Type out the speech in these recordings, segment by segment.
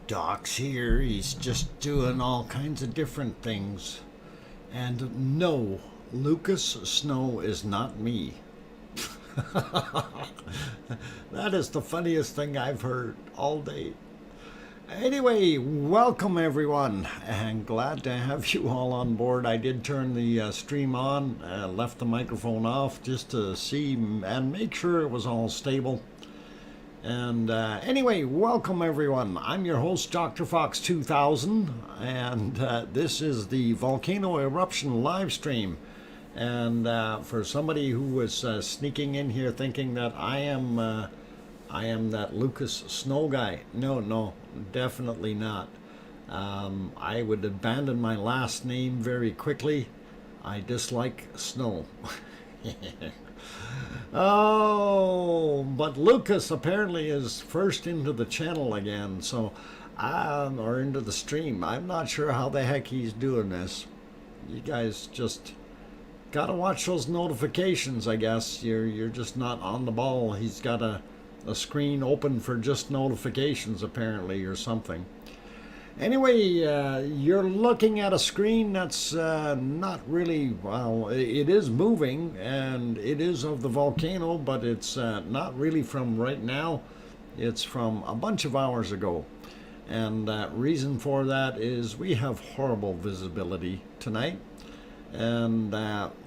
Doc's here. He's just doing all kinds of different things. And no, Lucas Snow is not me. That is the funniest thing I've heard all day. Anyway, welcome everyone, and glad to have you all on board. I did turn the stream on, left the microphone off just to see and make sure it was all stable. And anyway, welcome everyone. I'm your host, DrFox2000, and this is the Volcano Eruption live stream. And for somebody who was sneaking in here thinking that I am that Lucas Snow guy, no, definitely not. I would abandon my last name very quickly. I dislike snow. Oh, but Lucas apparently is first into the channel again, so or into the stream. I'm not sure how the heck he's doing this. You guys just gotta watch those notifications, I guess. You're just not on the ball. He's got a screen open for just notifications apparently, or something. Anyway, you're looking at a screen that's not really, well, it is moving and it is of the volcano, but it's not really from right now. It's from a bunch of hours ago. And reason for that is we have horrible visibility tonight. And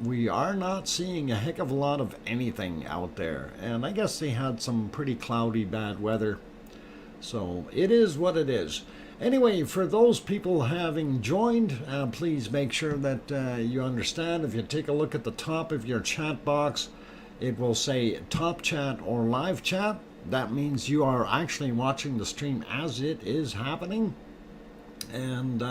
we are not seeing a heck of a lot of anything out there. And I guess they had some pretty cloudy, bad weather. So it is what it is. Anyway, for those people having joined, please make sure that you understand. If you take a look at the top of your chat box, it will say top chat or live chat. That means you are actually watching the stream as it is happening. And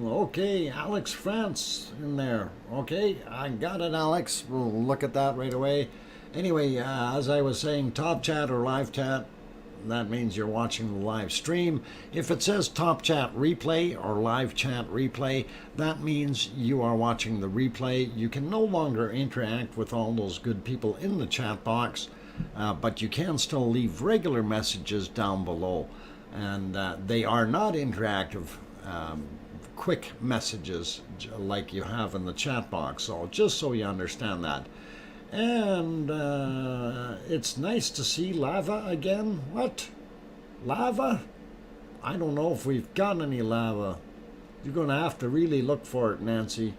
okay, Alex France in there. Okay, I got it, Alex. We'll look at that right away. Anyway, as I was saying, top chat or live chat, that means you're watching the live stream. If it says top chat replay or live chat replay, that means you are watching the replay. You can no longer interact with all those good people in the chat box, but you can still leave regular messages down below. And they are not interactive, quick messages like you have in the chat box. So just so you understand that. And it's nice to see lava again. What? Lava? I don't know if we've got any lava. You're going to have to really look for it, Nancy.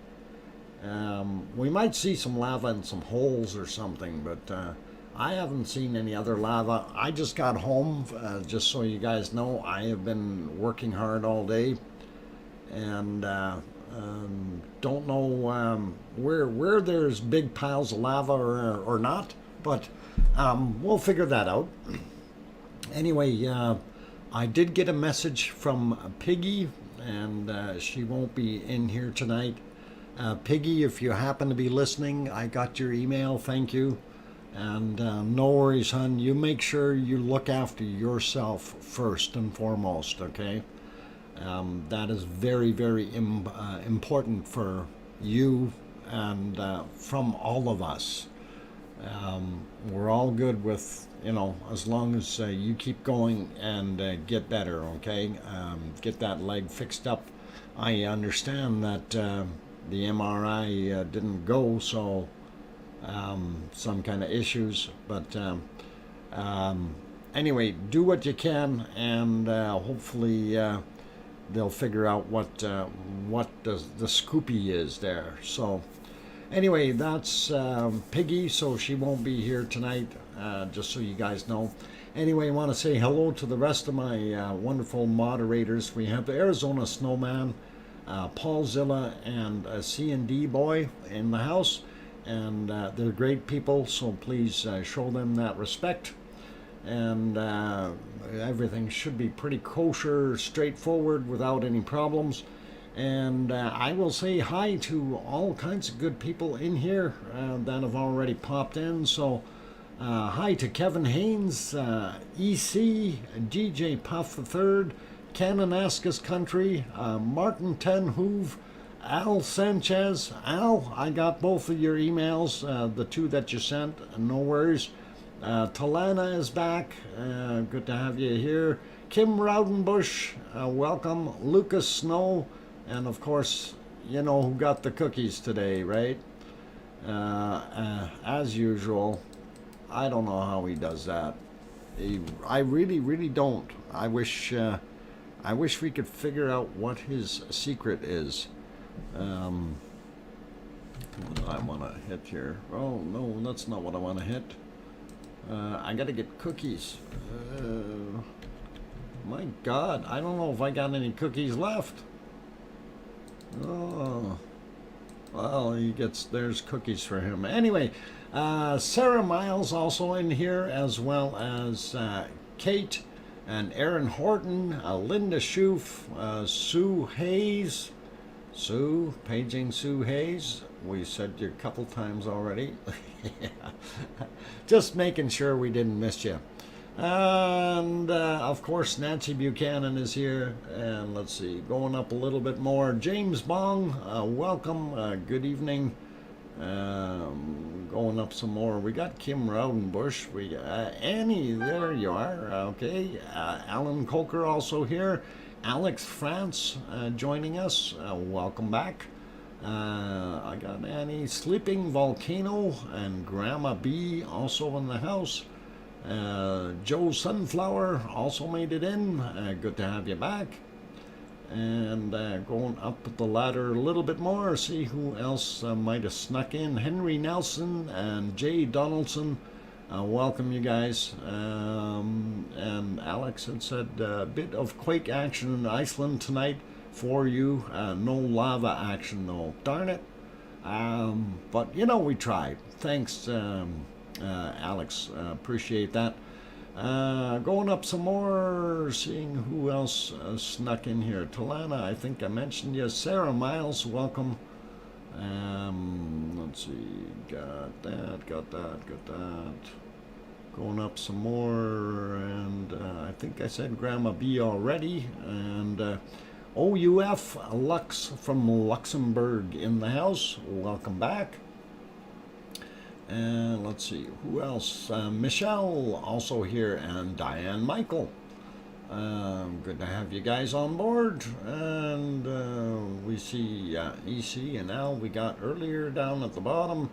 We might see some lava in some holes or something, but I haven't seen any other lava. I just got home, just so you guys know. I have been working hard all day, and don't know where there's big piles of lava or not, but we'll figure that out. Anyway, I did get a message from Piggy, and she won't be in here tonight. Piggy, if you happen to be listening, I got your email, thank you. And no worries, hon, you make sure you look after yourself first and foremost, okay? That is very, very important for you and from all of us. We're all good with, as long as you keep going and get better, okay? Get that leg fixed up. I understand that the MRI didn't go, so some kind of issues, but anyway, do what you can, and hopefully they'll figure out what the scoopy is there. So anyway, that's Piggy, so she won't be here tonight, just so you guys know. Anyway, I want to say hello to the rest of my wonderful moderators. We have the Arizona Snowman, Paul Zilla, and C&D Boy in the house. And they're great people, so please show them that respect. And everything should be pretty kosher, straightforward, without any problems. And I will say hi to all kinds of good people in here that have already popped in. So hi to Kevin Haynes, EC, DJ Puff III, Kananaskis Country, Martin Tenhoove, Al Sanchez. Al, I got both of your emails, the two that you sent, no worries. Talana is back. Good to have you here. Kim Rowdenbush, welcome. Lucas Snow, and of course, you know who got the cookies today, right? As usual, I don't know how he does that. I really, really don't. I wish we could figure out what his secret is. What do I want to hit here? Oh no, that's not what I want to hit. I gotta get cookies. My God, I don't know if I got any cookies left. Oh, well, there's cookies for him. Anyway, Sarah Miles also in here, as well as Kate and Aaron Horton, Linda Schoof, Sue Hayes. Paging Sue Hayes. We said you a couple times already. Just making sure we didn't miss you. And of course, Nancy Buchanan is here. And let's see, going up a little bit more. James Bong, welcome. Good evening. Going up some more. We got Kim Rowdenbush. We got Annie. There you are. Okay. Alan Coker also here. Alex France joining us. Welcome back. I got Annie, Sleeping Volcano, and Grandma B also in the house. Joe Sunflower also made it in. Good to have you back. And going up the ladder a little bit more, see who else might have snuck in. Henry Nelson and Jay Donaldson. Welcome, you guys. And Alex had said a bit of quake action in Iceland tonight for you. No lava action though. Darn it. But you know, we tried. Thanks, Alex. Appreciate that. Going up some more, seeing who else snuck in here. Talana, I think I mentioned you. Sarah Miles, welcome. Let's see, got that. Going up some more, and I think I said Grandma B already. And OUF Lux from Luxembourg in the house. Welcome back. And let's see, who else? Michelle also here, and Diane Michael. Good to have you guys on board. And we see EC and Al we got earlier down at the bottom.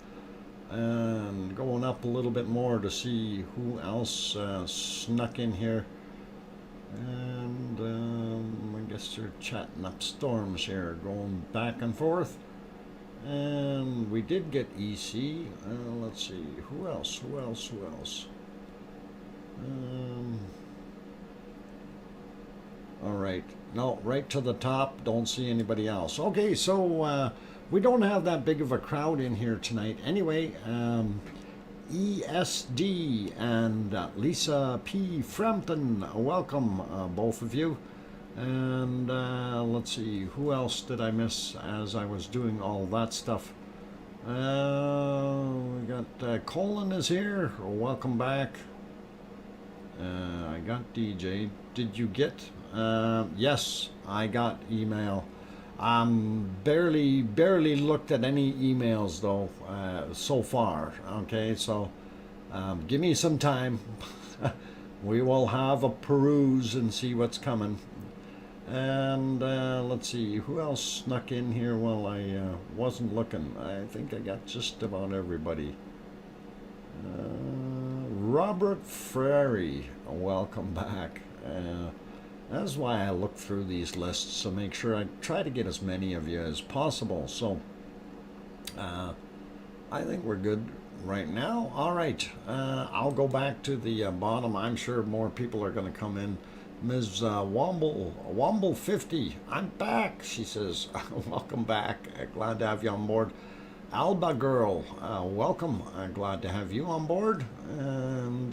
And going up a little bit more to see who else snuck in here. And I guess they're chatting up storms here, going back and forth. And we did get EC. Let's see, who else? All right, no, right to the top, don't see anybody else. Okay, so we don't have that big of a crowd in here tonight. Anyway, ESD and Lisa P. Frampton, welcome, both of you. And let's see, who else did I miss as I was doing all that stuff? We got Colin is here, welcome back. I got DJ. Did you get? Yes, I got email. Barely looked at any emails though so far. Okay, so give me some time. We will have a peruse and see what's coming. And let's see, who else snuck in here while I wasn't looking? I think I got just about everybody. Robert Frary, welcome back. That's why I look through these lists, so make sure I try to get as many of you as possible. So I think we're good right now. All right, I'll go back to the bottom. I'm sure more people are going to come in. Ms. Womble 50, I'm back, she says. Welcome back. Glad to have you on board. Alba Girl, welcome. Glad to have you on board. And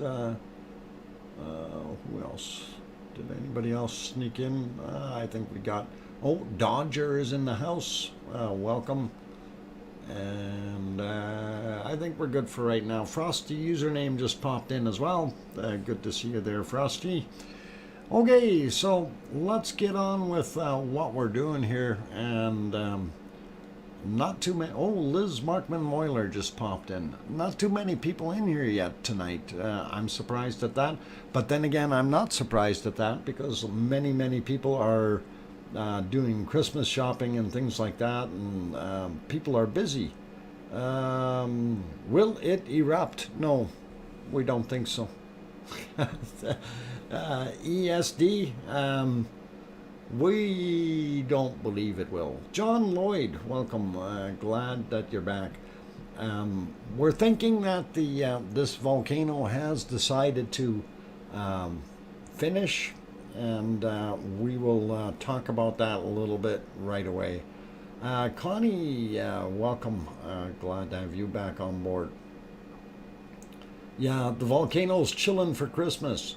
who else? Did anybody else sneak in? I think we got... Oh, Dodger is in the house. Welcome. And I think we're good for right now. Frosty username just popped in as well. Good to see you there, Frosty. Okay, so let's get on with what we're doing here. And Not too many. Oh, Liz Markman Moyler just popped in. Not too many people in here yet tonight. I'm surprised at that. But then again, I'm not surprised at that because many people are doing Christmas shopping and things like that, and people are busy. Will it erupt? No, we don't think so. ESD, we don't believe it will. John Lloyd, welcome. Glad that you're back. We're thinking that this volcano has decided to finish, and we will talk about that a little bit right away. Connie, welcome. Glad to have you back on board. Yeah, the volcano's chilling for Christmas.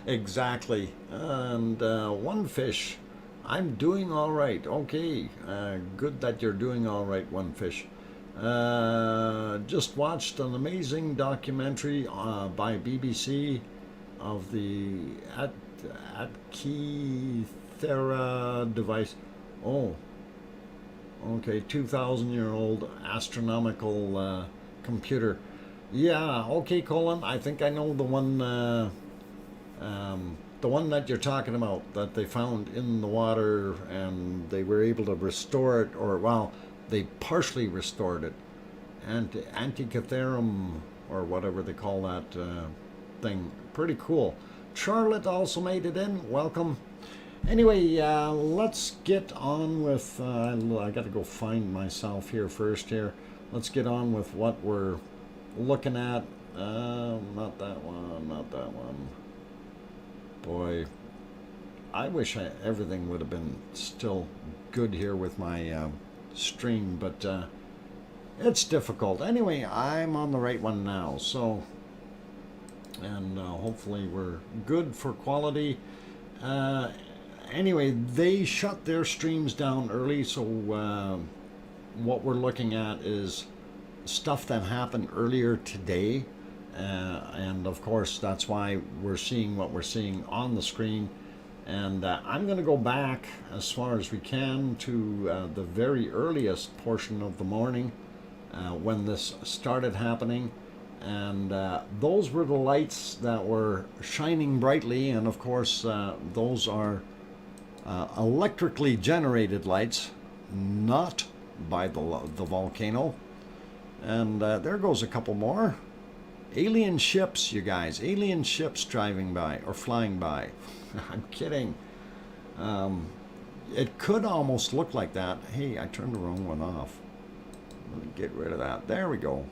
Exactly. And One Fish, I'm doing all right. Okay, good that you're doing all right, One Fish. Just watched an amazing documentary by BBC of the Atkithera device. Oh, okay, 2,000-year-old astronomical computer. Yeah, okay, Colin. I think I know the one that you're talking about, that they found in the water and they were able to restore it, or well, they partially restored it. Antikythera, or whatever they call that thing. Pretty cool. Charlotte also made it in. Welcome. Anyway, let's get on with. I got to go find myself here first. Here, let's get on with what we're looking at. Not that one. Not that one. Boy, I wish everything would have been still good here with my stream, but it's difficult. Anyway, I'm on the right one now, so, and hopefully we're good for quality. Anyway, they shut their streams down early, so what we're looking at is stuff that happened earlier today, and of course that's why we're seeing what we're seeing on the screen. And I'm going to go back as far as we can to the very earliest portion of the morning when this started happening, and those were the lights that were shining brightly, and of course those are electrically generated lights, not by the volcano. And there goes a couple more. Alien ships, you guys. Alien ships driving by or flying by. I'm kidding. It could almost look like that. Hey, I turned the wrong one off. Let me get rid of that. There we go.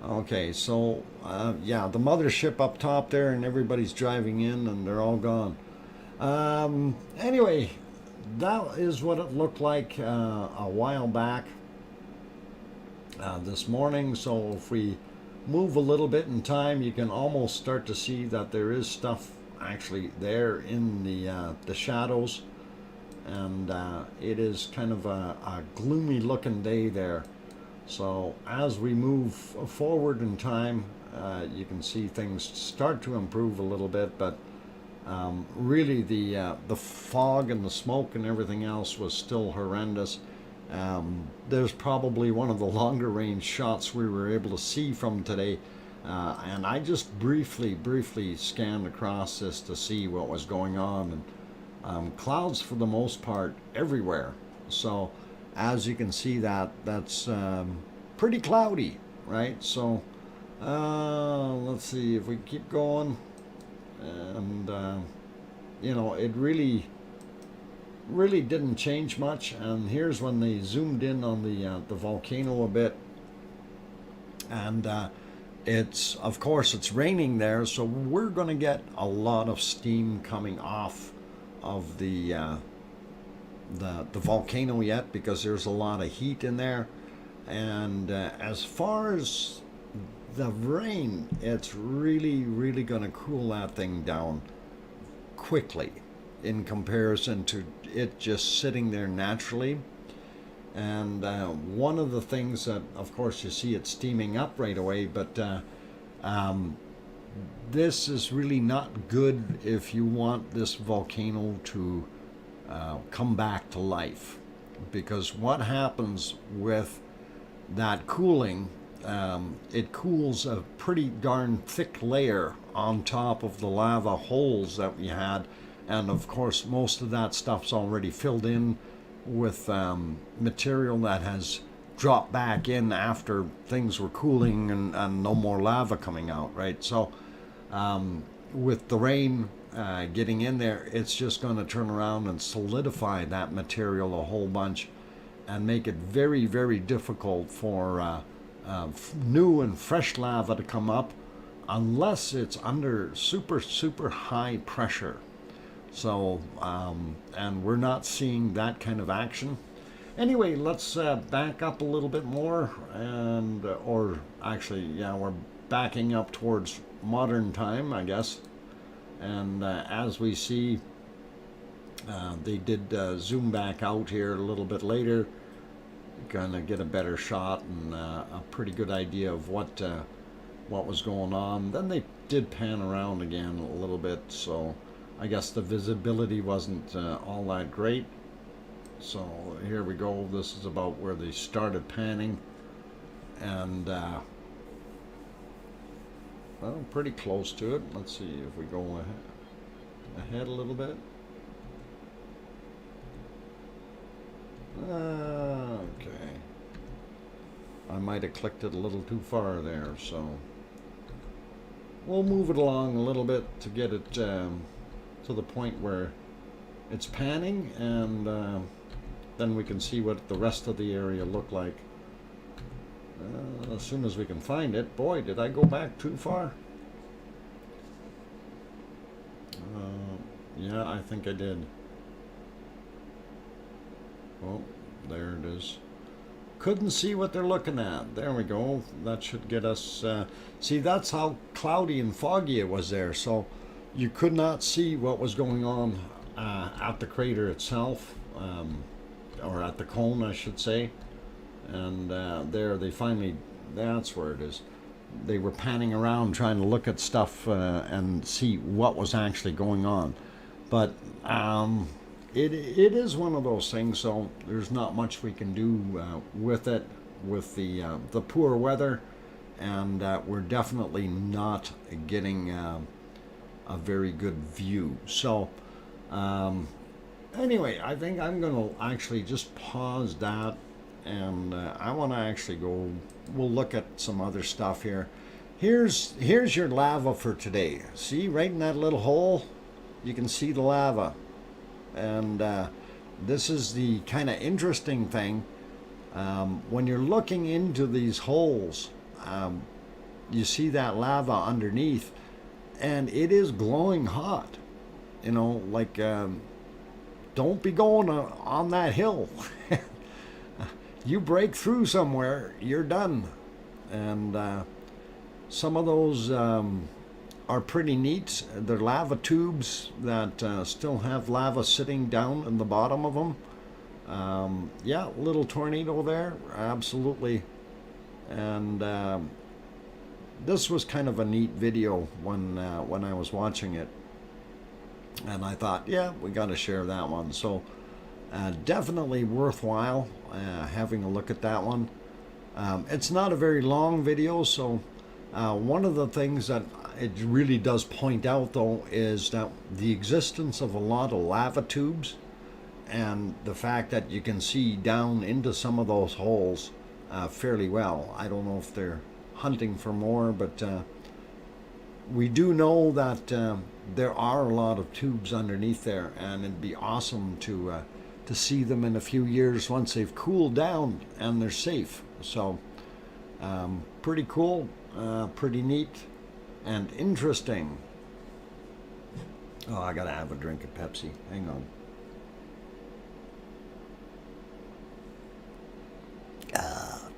Okay, so yeah, the mothership up top there, and everybody's driving in, and they're all gone. Anyway, that is what it looked like a while back this morning. So if we move a little bit in time, you can almost start to see that there is stuff actually there in the shadows, and it is kind of a gloomy looking day there. So as we move forward in time, you can see things start to improve a little bit, but really the fog and the smoke and everything else was still horrendous. There's probably one of the longer range shots we were able to see from today, and I just briefly scanned across this to see what was going on, and clouds for the most part everywhere. So as you can see, that's pretty cloudy, right? So let's see if we keep going, and you know, it really didn't change much. And here's when they zoomed in on the volcano a bit, and it's, of course, it's raining there, so we're going to get a lot of steam coming off of the volcano yet, because there's a lot of heat in there. And as far as the rain, it's really going to cool that thing down quickly in comparison to it just sitting there naturally. And one of the things that, of course, you see it steaming up right away, but this is really not good if you want this volcano to come back to life. because what happens with that cooling, it cools a pretty darn thick layer on top of the lava holes that we had, and of course most of that stuff's already filled in with material that has dropped back in after things were cooling and no more lava coming out, right? So with the rain getting in there, it's just going to turn around and solidify that material a whole bunch and make it very, very difficult for new and fresh lava to come up unless it's under super, super high pressure. So, and we're not seeing that kind of action. Anyway, let's back up a little bit more, and or actually, yeah, we're backing up towards modern time, I guess. And as we see, they did zoom back out here a little bit later, gonna get a better shot and a pretty good idea of what was going on. Then they did pan around again a little bit, so I guess the visibility wasn't all that great. So here we go. This is about where they started panning, and well, pretty close to it. Let's see if we go ahead a little bit. Okay. I might have clicked it a little too far there, so we'll move it along a little bit to get it to the point where it's panning, and then we can see what the rest of the area looked like. As soon as we can find it. Boy, did I go back too far? Yeah, I think I did. Oh, there it is. Couldn't see what they're looking at. There we go. That should get us... see, that's how cloudy and foggy it was there. So you could not see what was going on at the crater itself. Or at the cone, I should say. And there they finally... That's where it is. They were panning around trying to look at stuff and see what was actually going on. But it is one of those things, so there's not much we can do with it, with the poor weather, and we're definitely not getting a very good view. So anyway, I think I'm going to actually just pause that, and I want to actually go, we'll look at some other stuff here. Here's your lava for today. See, right in that little hole, you can see the lava. And this is the kind of interesting thing. When you're looking into these holes, you see that lava underneath, and it is glowing hot. You know, like, don't be going on that hill. You break through somewhere, you're done. And some of those are pretty neat. They're lava tubes that still have lava sitting down in the bottom of them. Yeah, little tornado there, absolutely. And this was kind of a neat video when I was watching it, and I thought, yeah, we got to share that one. So definitely worthwhile having a look at that one. It's not a very long video, so one of the things that it really does point out, though, is that the existence of a lot of lava tubes, and the fact that you can see down into some of those holes fairly well. I don't know if they're hunting for more, but we do know that there are a lot of tubes underneath there, and it'd be awesome to see them in a few years once they've cooled down and they're safe. So pretty cool, pretty neat, and interesting. Oh, I gotta have a drink of Pepsi. Hang on.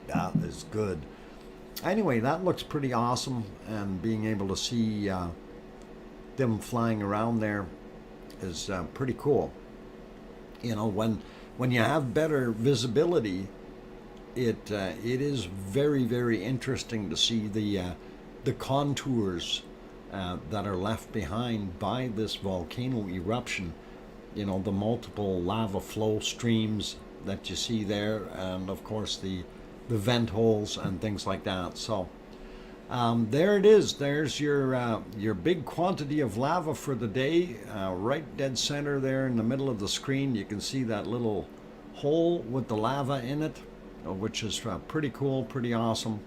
That is good. Anyway, that looks pretty awesome, and being able to see them flying around there is pretty cool. You know, when you have better visibility, it is very, very interesting to see the contours that are left behind by this volcano eruption. You know, the multiple lava flow streams that you see there, and of course the vent holes and things like that. So there it is. There's your big quantity of lava for the day, right dead center there in the middle of the screen. You can see that little hole with the lava in it, which is pretty cool, pretty awesome.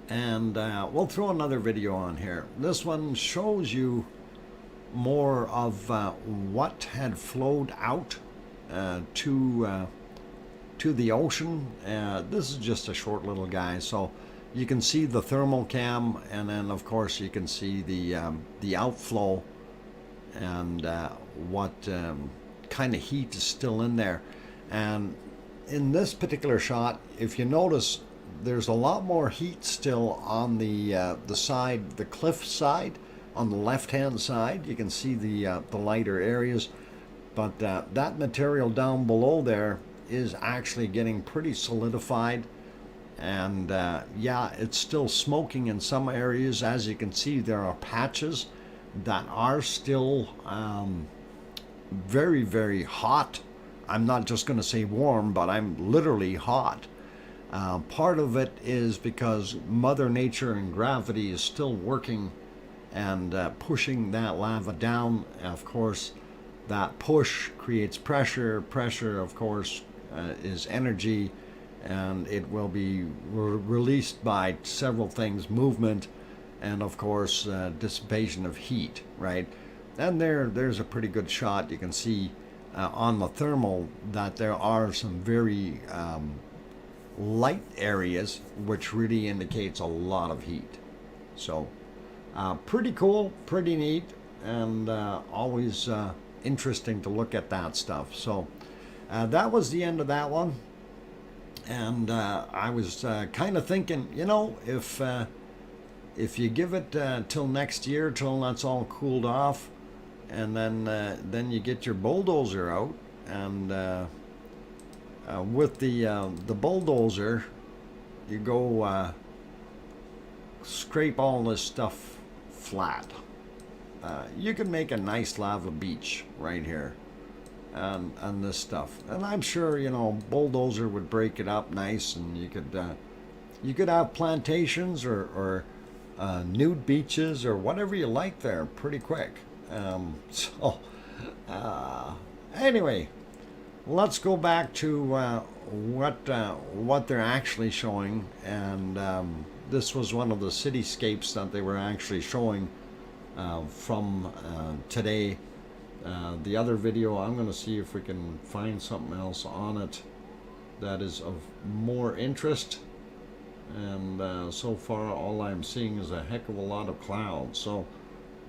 And we'll throw another video on here. This one shows you more of what had flowed out to the ocean. This is just a short little guy, so you can see the thermal cam, and then of course you can see the outflow and what kind of heat is still in there. And in this particular shot, if you notice, there's a lot more heat still on the side, the cliff side, on the left-hand side. You can see the lighter areas, but that material down below there is actually getting pretty solidified. And yeah, it's still smoking in some areas. As you can see, there are patches that are still very, very hot. I'm not just going to say warm, but I'm literally hot. Part of it is because Mother Nature and gravity is still working and pushing that lava down. Of course, that push creates pressure. Pressure, of course, is energy, and it will be released by several things: movement, and of course dissipation of heat, right? And there's a pretty good shot. You can see on the thermal that there are some very light areas, which really indicates a lot of heat. So pretty cool, pretty neat, and always interesting to look at that stuff. So that was the end of that one. And I was kind of thinking, you know, if you give it till next year, till that's all cooled off, and then you get your bulldozer out, and with the bulldozer, you go scrape all this stuff flat. You can make a nice lava beach right here, and this stuff. And I'm sure, you know, bulldozer would break it up nice, and you could have plantations or nude beaches or whatever you like there pretty quick. So anyway, let's go back to what they're actually showing. And this was one of the cityscapes that they were actually showing from today. The other video, I'm going to see if we can find something else on it that is of more interest. And so far all I'm seeing is a heck of a lot of clouds. So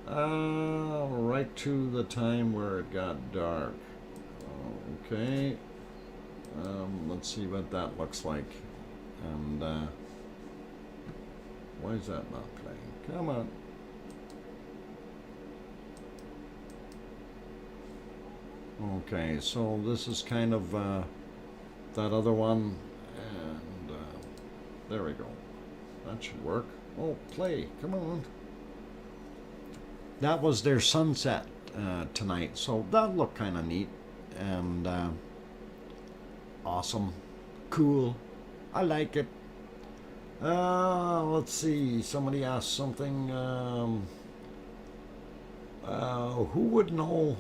right to the time where it got dark. Okay, let's see what that looks like. And why is that not playing? Come on. Okay, so this is kind of that other one, and there we go. That should work. Oh, play, come on. That was their sunset tonight, so that looked kind of neat and awesome, cool. I like it. Let's see, somebody asked something. Who would know?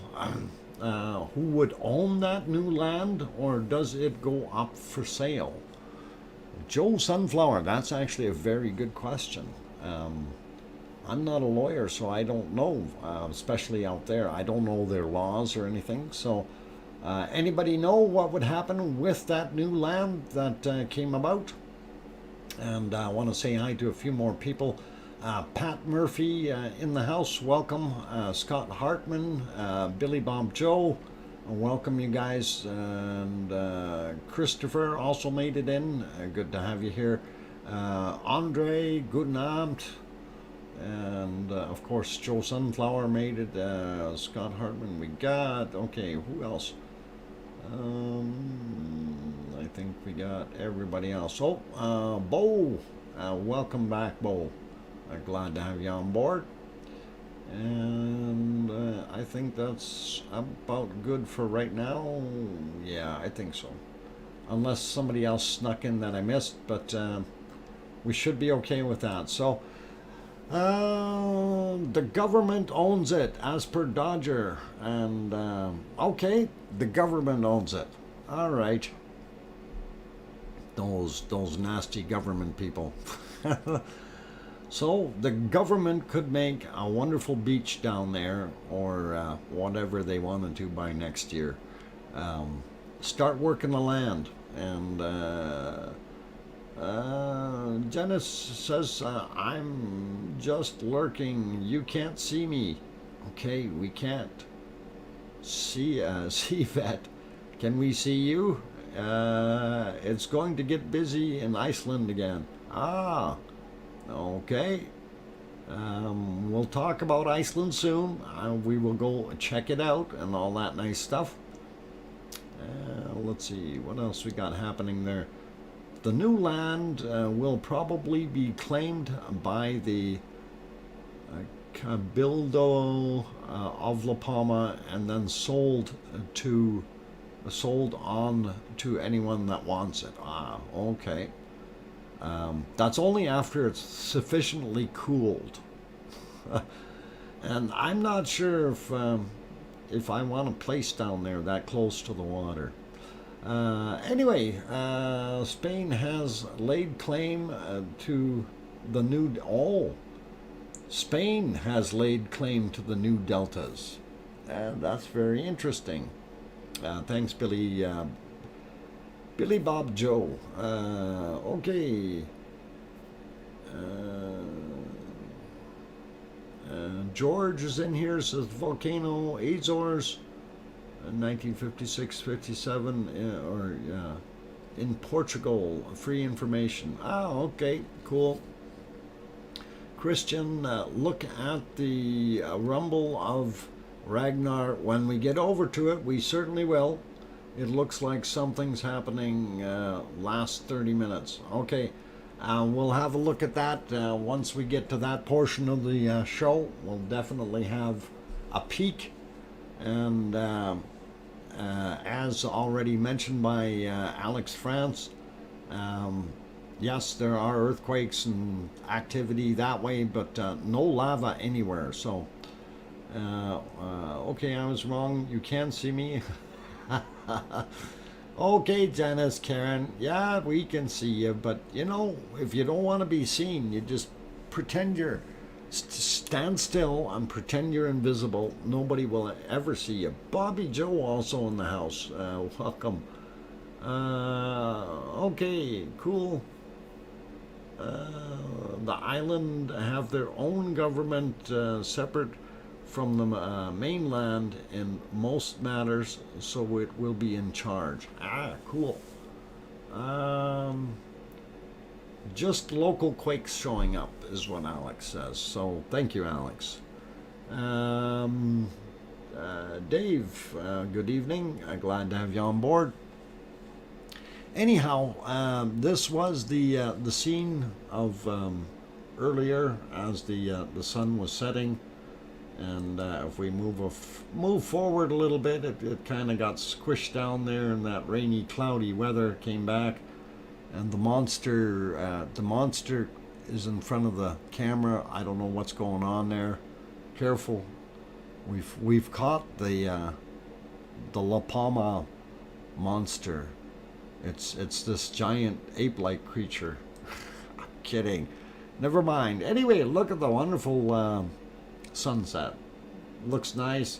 Who would own that new land, or does it go up for sale? Joe Sunflower, that's actually a very good question. I'm not a lawyer, so I don't know, especially out there. I don't know their laws or anything. So anybody know what would happen with that new land that came about? And I want to say hi to a few more people. Pat Murphy in the house, welcome. Scott Hartman, Billy Bob Joe, welcome you guys. And Christopher also made it in. Good to have you here. Andre, guten Abend. And of course Joe Sunflower made it. Scott Hartman we got. Okay, who else? I think we got everybody else. Oh, Bo, welcome back, Bo. Glad to have you on board. And I think that's about good for right now. Yeah, I think so. Unless somebody else snuck in that I missed, but we should be okay with that. So, the government owns it, as per Dodger. And, okay, the government owns it. All right. Those nasty government people. So the government could make a wonderful beach down there, or whatever they wanted to by next year. Start working the land. And Janice says, I'm just lurking. You can't see me. Okay, we can't see Vet. Can we see you? It's going to get busy in Iceland again. Ah, okay. We'll talk about Iceland soon. We will go check it out and all that nice stuff. Let's see, what else we got happening there? The new land will probably be claimed by the Cabildo of La Palma and then sold on to anyone that wants it. Ah, okay. That's only after it's sufficiently cooled. And I'm not sure if I want a place down there that close to the water. Anyway, Spain has laid claim to the new... Oh, Spain has laid claim to the new deltas. That's very interesting. Thanks, Billy Bob Joe. Okay. George is in here, says Volcano Azores, 1956-57, or in Portugal. Free information. Ah, okay, cool. Christian, look at the rumble of Ragnar. When we get over to it, we certainly will. It looks like something's happening last 30 minutes. Okay, we'll have a look at that once we get to that portion of the show. We'll definitely have a peek. And as already mentioned by Alex France, yes, there are earthquakes and activity that way, but no lava anywhere. So, okay, I was wrong. You can see me. Okay, Janice, Karen. Yeah, we can see you, but you know, if you don't want to be seen, you just pretend you're stand still and pretend you're invisible. Nobody will ever see you. Bobby Joe also in the house. Welcome. Okay, cool. The island have their own government separate from the mainland in most matters, so it will be in charge. Ah, cool. Just local quakes showing up is what Alex says. So thank you, Alex. Dave, good evening. Glad to have you on board. Anyhow, this was the scene of earlier as the sun was setting. And if we move forward a little bit, it kind of got squished down there, and that rainy, cloudy weather came back, and the monster is in front of the camera. I don't know what's going on there. Careful, we've caught the La Palma monster. It's this giant ape-like creature. I'm kidding. Never mind. Anyway, look at the wonderful sunset. Looks nice,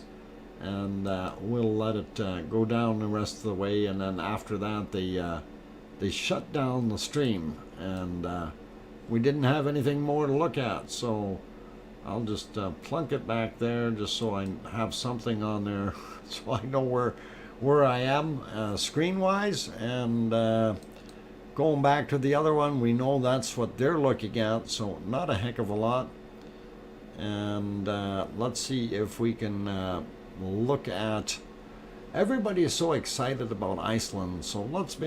and we'll let it go down the rest of the way, and then after that they shut down the stream, and we didn't have anything more to look at, so I'll just plunk it back there just so I have something on there so I know where I am screen wise. And going back to the other one, we know that's what they're looking at, so not a heck of a lot. And let's see if we can look at... Everybody is so excited about Iceland, so let's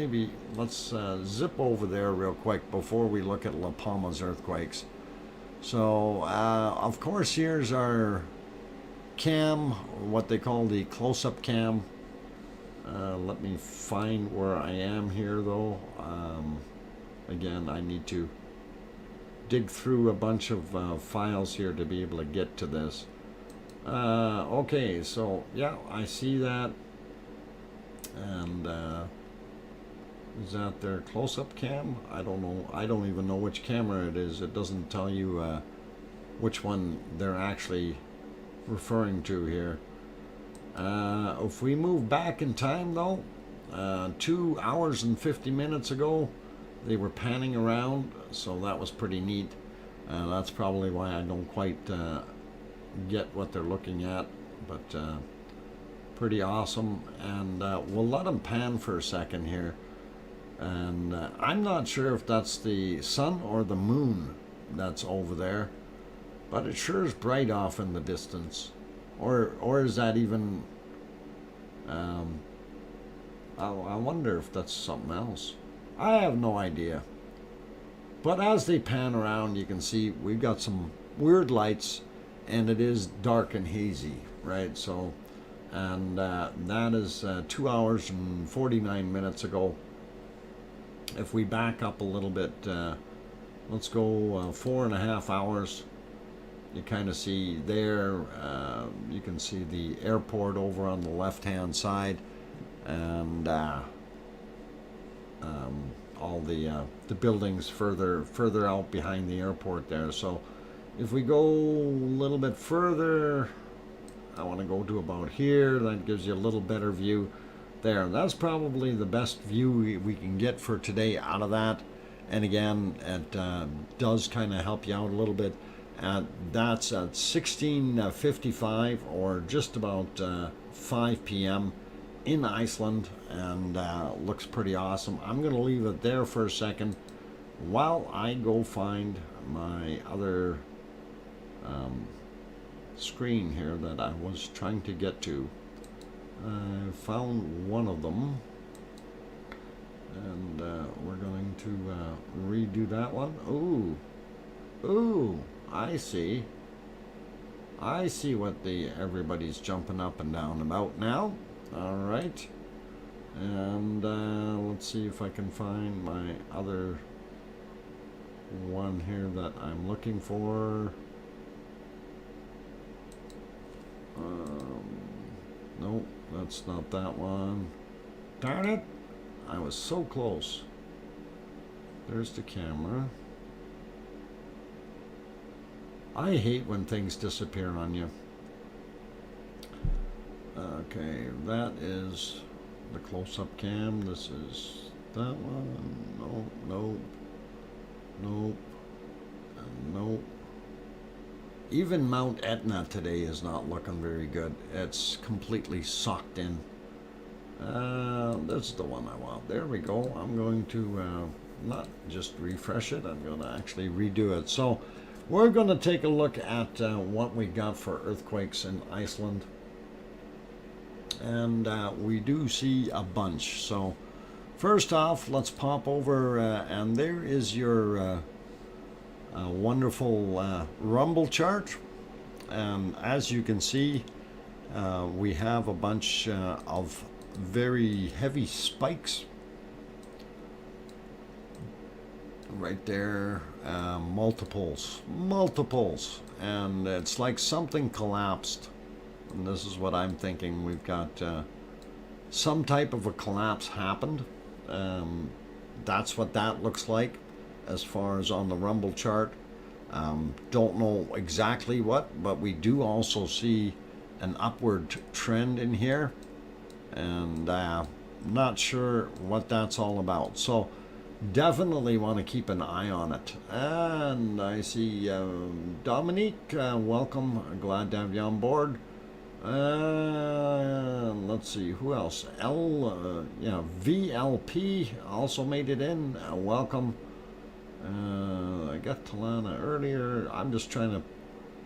zip over there real quick before we look at La Palma's earthquakes. So of course, here's our cam, what they call the close-up cam. Let me find where I am here, though. Again, I need to dig through a bunch of files here to be able to get to this. Okay, so yeah, I see that. And is that their close-up cam? I don't know. I don't even know which camera it is. It doesn't tell you which one they're actually referring to here. If we move back in time, though, 2 hours and 50 minutes ago, they were panning around, so that was pretty neat. That's probably why I don't quite get what they're looking at, but pretty awesome. And we'll let them pan for a second here. And I'm not sure if that's the sun or the moon that's over there, but it sure is bright off in the distance. Or is that even... I wonder if that's something else. I have no idea. But as they pan around, you can see we've got some weird lights, and it is dark and hazy, right? So, and that is 2 hours and 49 minutes ago. If we back up a little bit, let's go 4.5 hours. You kind of see there, you can see the airport over on the left-hand side, and all the buildings further out behind the airport there. So if we go a little bit further, I want to go to about here. That gives you a little better view there. That's probably the best view we can get for today out of that. And again, it does kind of help you out a little bit. That's at 16:55 or just about 5 p.m. in Iceland, and looks pretty awesome. I'm going to leave it there for a second while I go find my other screen here that I was trying to get to. I found one of them, and we're going to redo that one. Ooh, I see what everybody's jumping up and down about now. All right, and let's see if I can find my other one here that I'm looking for. Nope, that's not that one. Darn it, I was so close. There's the camera. I hate when things disappear on you. Okay, that is the close-up cam. This is that one. Nope. Even Mount Etna today is not looking very good. It's completely socked in. That's the one I want. There we go. I'm going to not just refresh it. I'm going to actually redo it. So we're going to take a look at what we got for earthquakes in Iceland. And we do see a bunch. So first off, let's pop over, and there is your wonderful rumble chart. As you can see, we have a bunch of very heavy spikes right there, multiples, and it's like something collapsed. And this is what I'm thinking. We've got some type of a collapse happened. That's what that looks like as far as on the rumble chart. Don't know exactly what, but we do also see an upward trend in here, and not sure what that's all about. So definitely want to keep an eye on it. And I see Dominique, welcome, glad to have you on board. Let's see, who else? VLP also made it in. Welcome. I got Talana earlier. I'm just trying to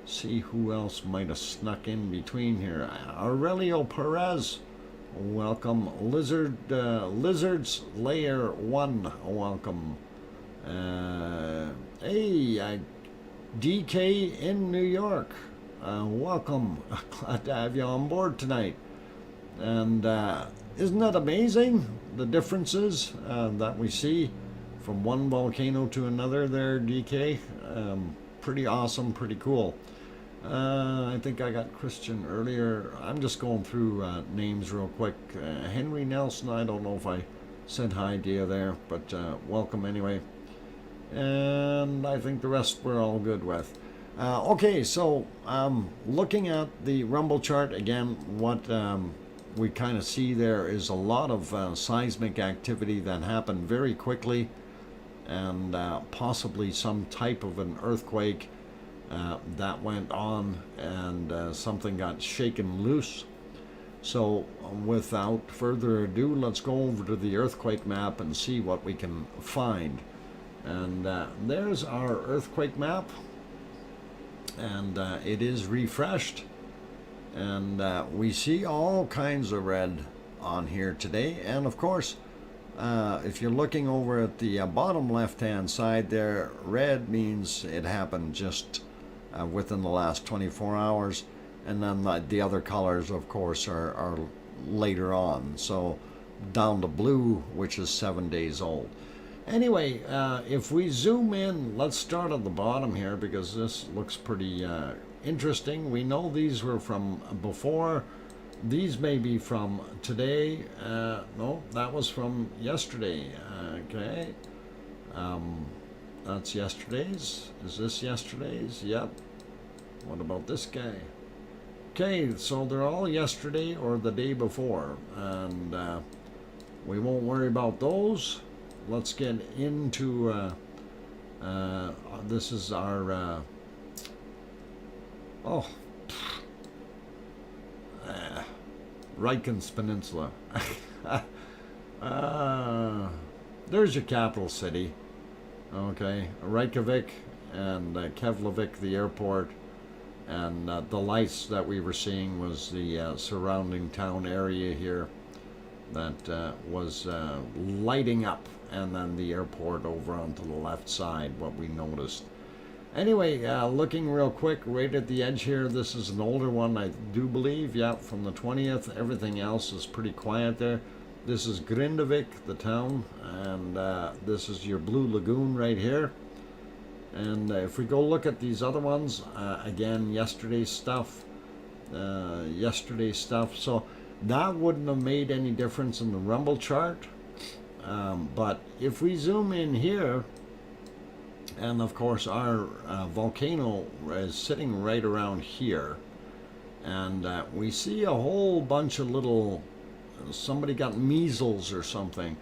see who else might have snuck in between here. Aurelio Perez, welcome. Lizards Layer 1, welcome. Hey, DK in New York. Welcome. Glad to have you on board tonight. And isn't that amazing, the differences that we see from one volcano to another there, DK? Pretty awesome, pretty cool. I think I got Christian earlier. I'm just going through names real quick. Henry Nelson, I don't know if I said hi to you there, but welcome anyway. And I think the rest we're all good with. Okay, so looking at the rumble chart again, what we kind of see there is a lot of seismic activity that happened very quickly, and possibly some type of an earthquake that went on, and something got shaken loose. So without further ado, let's go over to the earthquake map and see what we can find. And there's our earthquake map, and it is refreshed, and we see all kinds of red on here today. And of course, if you're looking over at the bottom left hand side there, red means it happened just within the last 24 hours, and then the other colors of course are later on, so down to blue, which is 7 days old. Anyway, if we zoom in, let's start at the bottom here, because this looks pretty interesting. We know these were from before. These may be from today. No, that was from yesterday. Okay. That's yesterday's. Is this yesterday's? Yep. What about this guy? Okay, so they're all yesterday or the day before, and we won't worry about those. Let's get into this is our Reykjanes Peninsula. There's your capital city. Okay, Reykjavik, and Keflavik, the airport, and the lights that we were seeing was the surrounding town area here that was lighting up, and then the airport over onto the left side, what we noticed. Anyway, looking real quick right at the edge here, this is an older one, I do believe, yeah, from the 20th. Everything else is pretty quiet there. This is Grindavik, the town, and this is your Blue Lagoon right here. And if we go look at these other ones, again, yesterday's stuff, so that wouldn't have made any difference in the rumble chart. But if we zoom in here, and of course our volcano is sitting right around here, and we see a whole bunch of little, somebody got measles or something,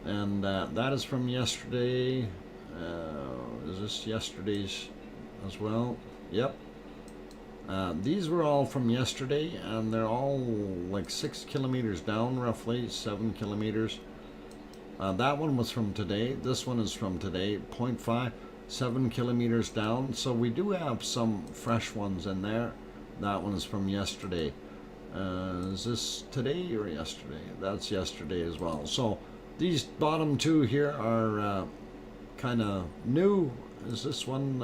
and that is from yesterday. Is this yesterday's as well? Yep. These were all from yesterday, and they're all like 6 kilometers down, roughly 7 kilometers. That one was from today. This one is from today, 0.5, 7 kilometers down. So we do have some fresh ones in there. That one is from yesterday. Is this today or yesterday? That's yesterday as well. So these bottom two here are kind of new. Is this one?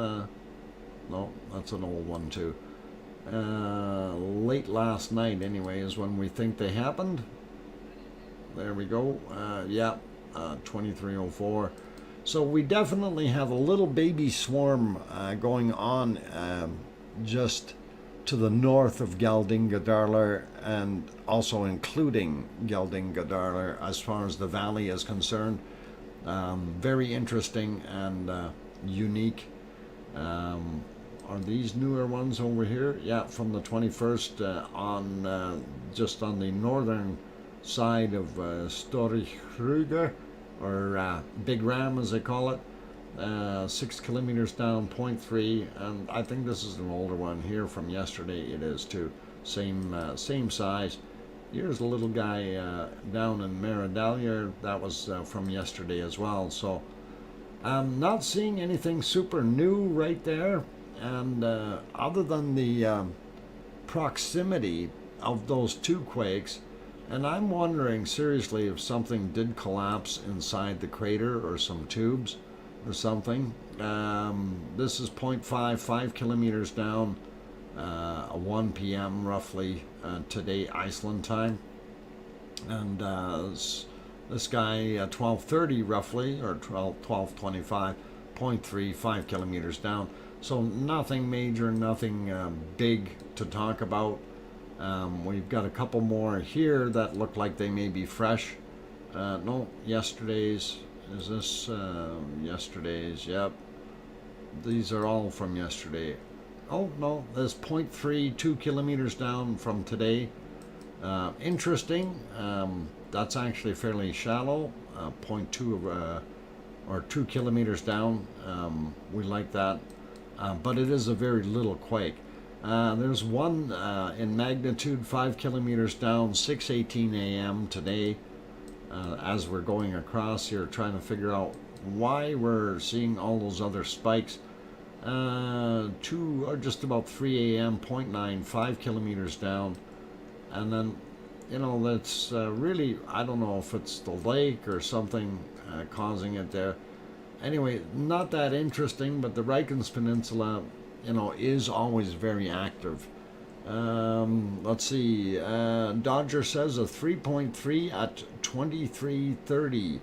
No, that's an old one too. Late last night anyway is when we think they happened. There we go. Yeah, 2304. So we definitely have a little baby swarm going on just to the north of Geldingadarlar, and also including Geldingadarlar as far as the valley is concerned. Very interesting and unique. Are these newer ones over here? Yeah, from the 21st on just on the northern side of Storikruger, or Big Ram as they call it. 6 kilometers down, 0.3, and I think this is an older one here from yesterday. It is too. Same size. Here's a little guy down in Maradalja. That was from yesterday as well. So I'm not seeing anything super new right there, and other than the proximity of those two quakes. And I'm wondering seriously if something did collapse inside the crater, or some tubes or something. This is 0.5, 5 kilometers down. 1 p.m. roughly today, Iceland time. And this guy 12:30 roughly, or 12:25, 0.35 kilometers down. So nothing major, nothing big to talk about. We've got a couple more here that look like they may be fresh. No, yesterday's. Is this yesterday's? Yep. These are all from yesterday. Oh, no, there's 0.32 kilometers down from today. Interesting. That's actually fairly shallow. 0.2 or 2 kilometers down. We like that. But it is a very little quake. There's one in magnitude 5 kilometers down, 6:18 a.m. today. As we're going across here, trying to figure out why we're seeing all those other spikes. 2 or just about 3 a.m., 0.95 kilometers down. And then, you know, that's really, I don't know if it's the lake or something causing it there. Anyway, not that interesting, but the Reykjanes Peninsula, you know, is always very active. Let's see, Dodger says a 3.3 at 23:30.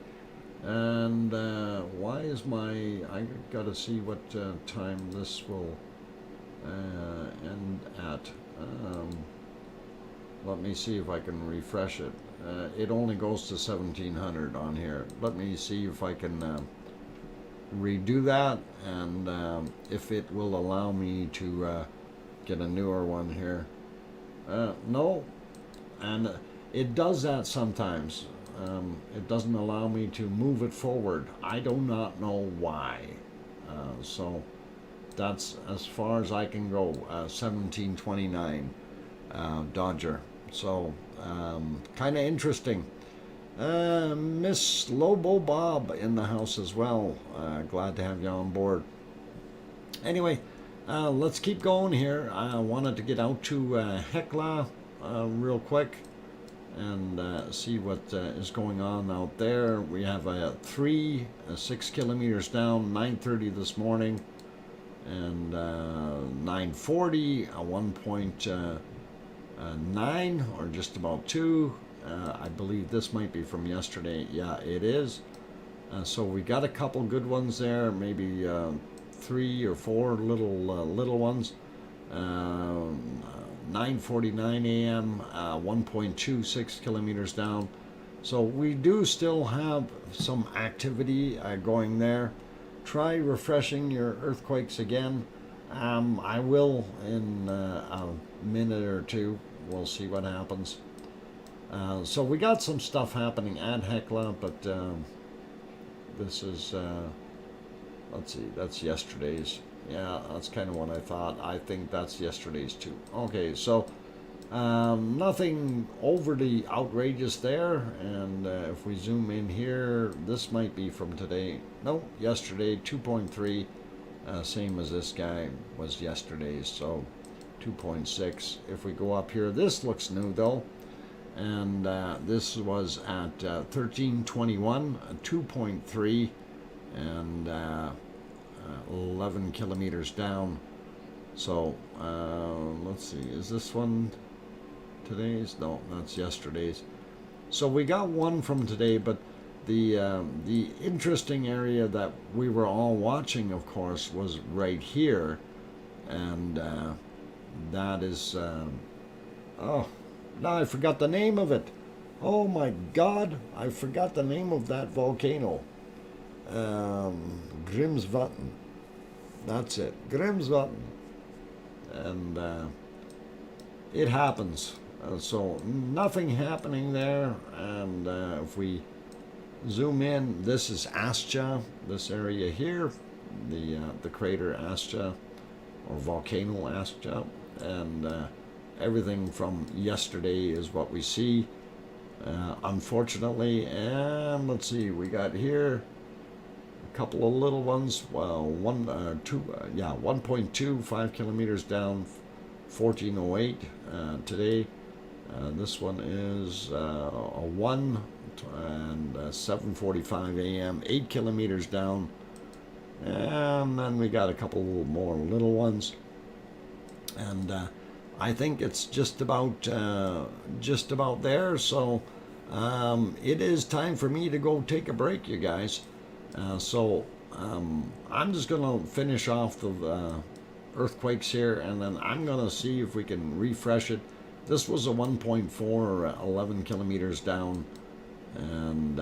And why is I gotta see what time this will end at. Let me see if I can refresh it. It only goes to 1700 on here. Let me see if I can redo that, and if it will allow me to get a newer one here. No, and it does that sometimes. It doesn't allow me to move it forward. I do not know why. So that's as far as I can go. 1729 Dodger. So kind of interesting. Miss Lobo Bob in the house as well. Glad to have you on board. Anyway, let's keep going here. I wanted to get out to Hekla real quick and see what is going on out there. We have a 6 kilometers down, 9:30 this morning, and 9:40, a 1.9 or just about 2. I believe this might be from yesterday. Yeah, it is. So we got a couple good ones there, maybe 3 or 4 little ones. 9:49 a.m., 1.26 kilometers down. So we do still have some activity going there. Try refreshing your earthquakes again. I will in a minute or two. We'll see what happens. So we got some stuff happening at Hekla, but this is, let's see, that's yesterday's. Yeah, that's kind of what I thought. I think that's yesterday's too. Okay, so nothing overly outrageous there. And if we zoom in here, this might be from today. No, yesterday, 2.3. Same as this guy was yesterday's, so 2.6. If we go up here, this looks new though. And this was at 1321, 2.3, and 11 kilometers down. So let's see, is this one today's? No, that's yesterday's. So we got one from today, but the interesting area that we were all watching, of course, was right here, and that is oh, now I forgot the name of it. Oh my God, I forgot the name of that volcano. Grimsvatn. That's it, Grimsvatn. And it happens. So nothing happening there. And if we zoom in, this is Astja, this area here, the crater Astja, or volcano Astja, and everything from yesterday is what we see, unfortunately. And let's see, we got here a couple of little ones. Well, 1.25 kilometers down, 1408 today. This one is a 1 and 7:45 a.m., 8 kilometers down. And then we got a couple more little ones. and I think it's just about there. So it is time for me to go take a break, you guys. I'm just gonna finish off the earthquakes here, and then I'm gonna see if we can refresh it. This was a 1.4, 11 kilometers down, and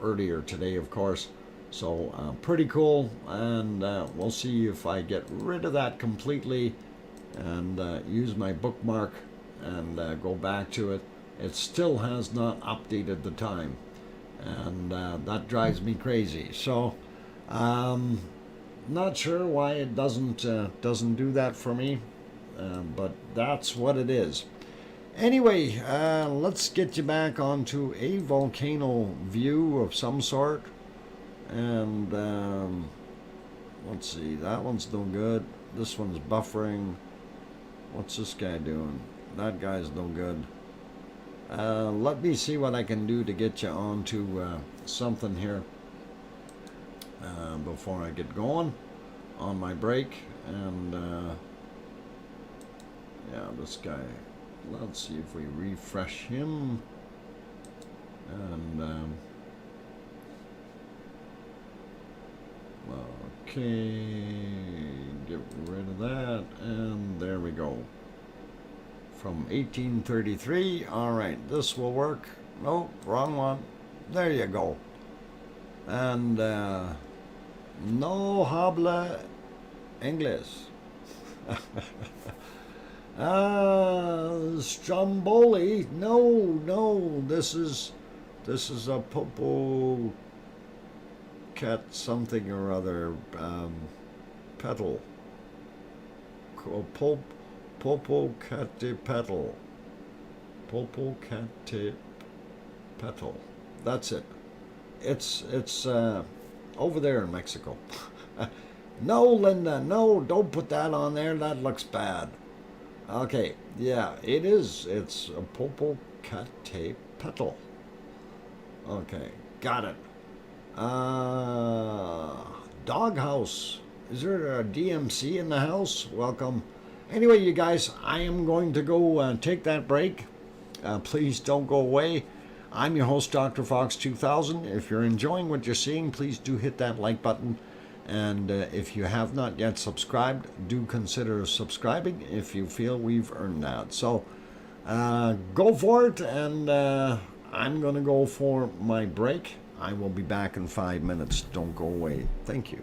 earlier today, of course. So pretty cool, and we'll see if I get rid of that completely and use my bookmark and go back to it. It still has not updated the time, and that drives me crazy. So not sure why it doesn't do that for me, but that's what it is. Anyway, let's get you back onto a volcano view of some sort. And let's see, that one's no good. This one's buffering. What's this guy doing? That guy's no good. Let me see what I can do to get you onto something here before I get going on my break. And yeah, this guy, let's see if we refresh him. And okay, get rid of that, and there we go. From 1833. All right, this will work. No, wrong one. There you go. And no habla English. Stromboli. No, this is a popo cat something or other, petal. Popocate petal. Popocate petal. That's it. It's over there in Mexico. No, Linda, no, don't put that on there. That looks bad. Okay, yeah, it is. It's a Popocate petal. Okay, got it. Doghouse. Is there a DMC in the house? Welcome. Anyway, you guys, I am going to go take that break. Please don't go away. I'm your host, DrFox2000. If you're enjoying what you're seeing, please do hit that like button. And if you have not yet subscribed, do consider subscribing if you feel we've earned that. So go for it, and I'm going to go for my break. I will be back in 5 minutes. Don't go away. Thank you.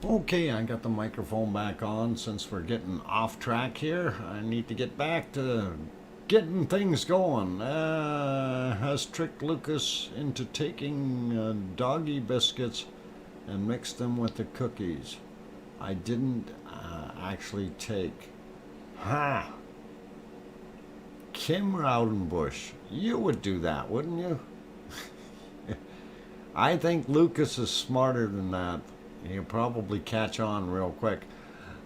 Okay, I got the microphone back on. Since we're getting off track here, I need to get back to getting things going. Has tricked Lucas into taking doggy biscuits and mixed them with the cookies. I didn't actually take. Ha! Kim Raudenbush, you would do that, wouldn't you? I think Lucas is smarter than that. He'll probably catch on real quick.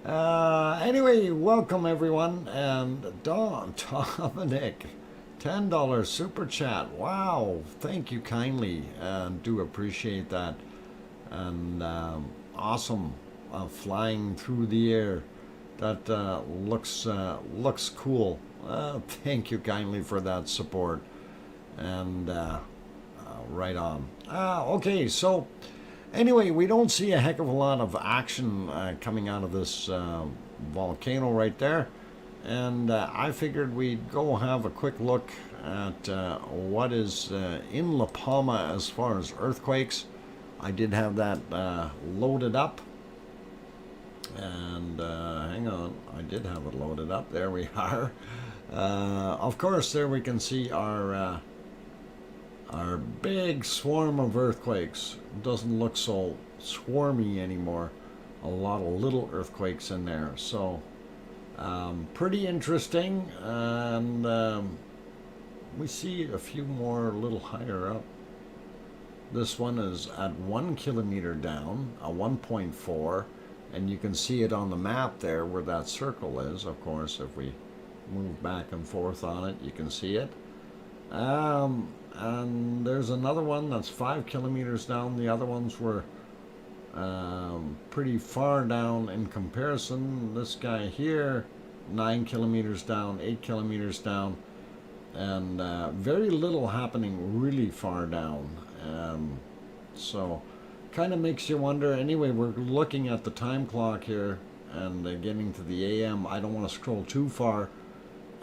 Anyway, welcome everyone. And Dominic, $10 super chat. Wow, thank you kindly. Do appreciate that. And awesome, flying through the air. That looks cool. Thank you kindly for that support. And right on. Okay, so. Anyway, we don't see a heck of a lot of action coming out of this volcano right there. And I figured we'd go have a quick look at what is in La Palma as far as earthquakes. I did have that loaded up. And hang on, I did have it loaded up. There we are. Of course, there we can see our big swarm of earthquakes. It doesn't look so swarmy anymore. A lot of little earthquakes in there. So pretty interesting. And we see a few more a little higher up. This one is at 1 kilometer down, a 1.4. And you can see it on the map there where that circle is. Of course, if we move back and forth on it, you can see it. And there's another one that's 5 kilometers down. The other ones were pretty far down in comparison. This guy here, 9 kilometers down, 8 kilometers down, and very little happening really far down. So kind of makes you wonder. Anyway, we're looking at the time clock here and getting to the AM. I don't want to scroll too far.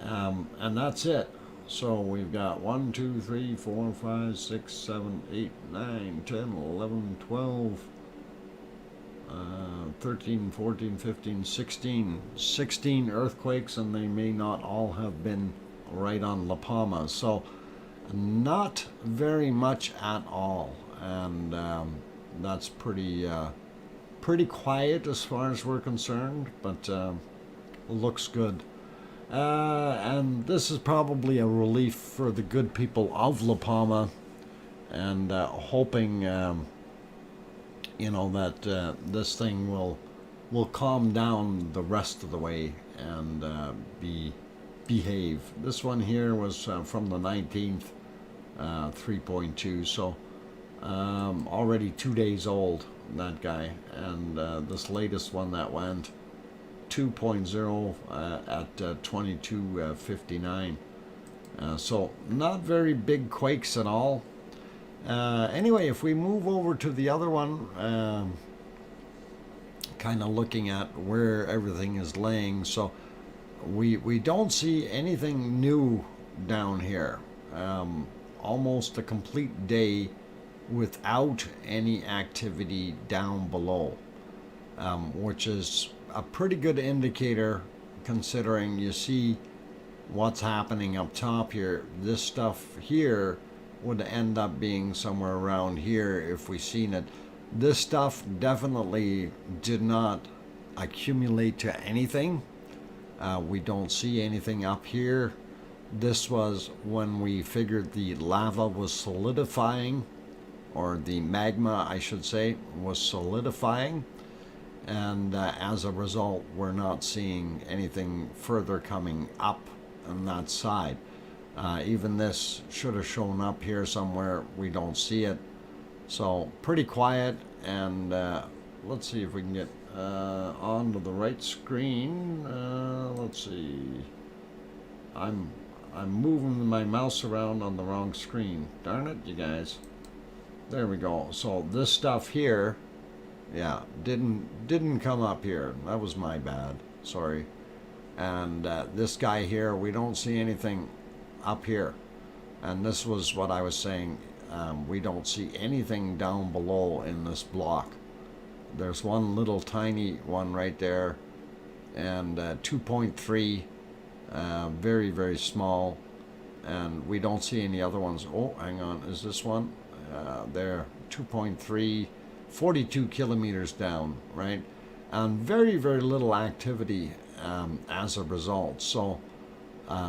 And that's it. So we've got 1, 2, 3, 4, 5, 6, 7, 8, 9, 10, 11, 12, 13, 14, 15, 16 earthquakes, and they may not all have been right on La Palma. So not very much at all. And that's pretty quiet as far as we're concerned, but looks good. And this is probably a relief for the good people of La Palma, and hoping, you know, that this thing will calm down the rest of the way and behave. This one here was from the 19th, 3.2, so already 2 days old, that guy. And this latest one that went 2.0 at 22:59. So not very big quakes at all. Anyway, if we move over to the other one, kind of looking at where everything is laying, so we don't see anything new down here. Almost a complete day without any activity down below, which is a pretty good indicator considering you see what's happening up top here. This stuff here would end up being somewhere around here if we seen it. This stuff definitely did not accumulate to anything. We don't see anything up here. This was when we figured the lava was solidifying, or the magma, I should say, was solidifying. And as a result, we're not seeing anything further coming up on that side. Even this should have shown up here somewhere. We don't see it. So pretty quiet. And let's see if we can get onto the right screen. Let's see. I'm moving my mouse around on the wrong screen. Darn it, you guys. There we go. So this stuff here, yeah, didn't come up here. That was my bad. Sorry. And this guy here, we don't see anything up here. And this was what I was saying. We don't see anything down below in this block. There's one little tiny one right there, and 2.3, very, very small, and we don't see any other ones. Oh, hang on, is this one? There, 2.3, 42 kilometers down, right? And very, very little activity as a result. So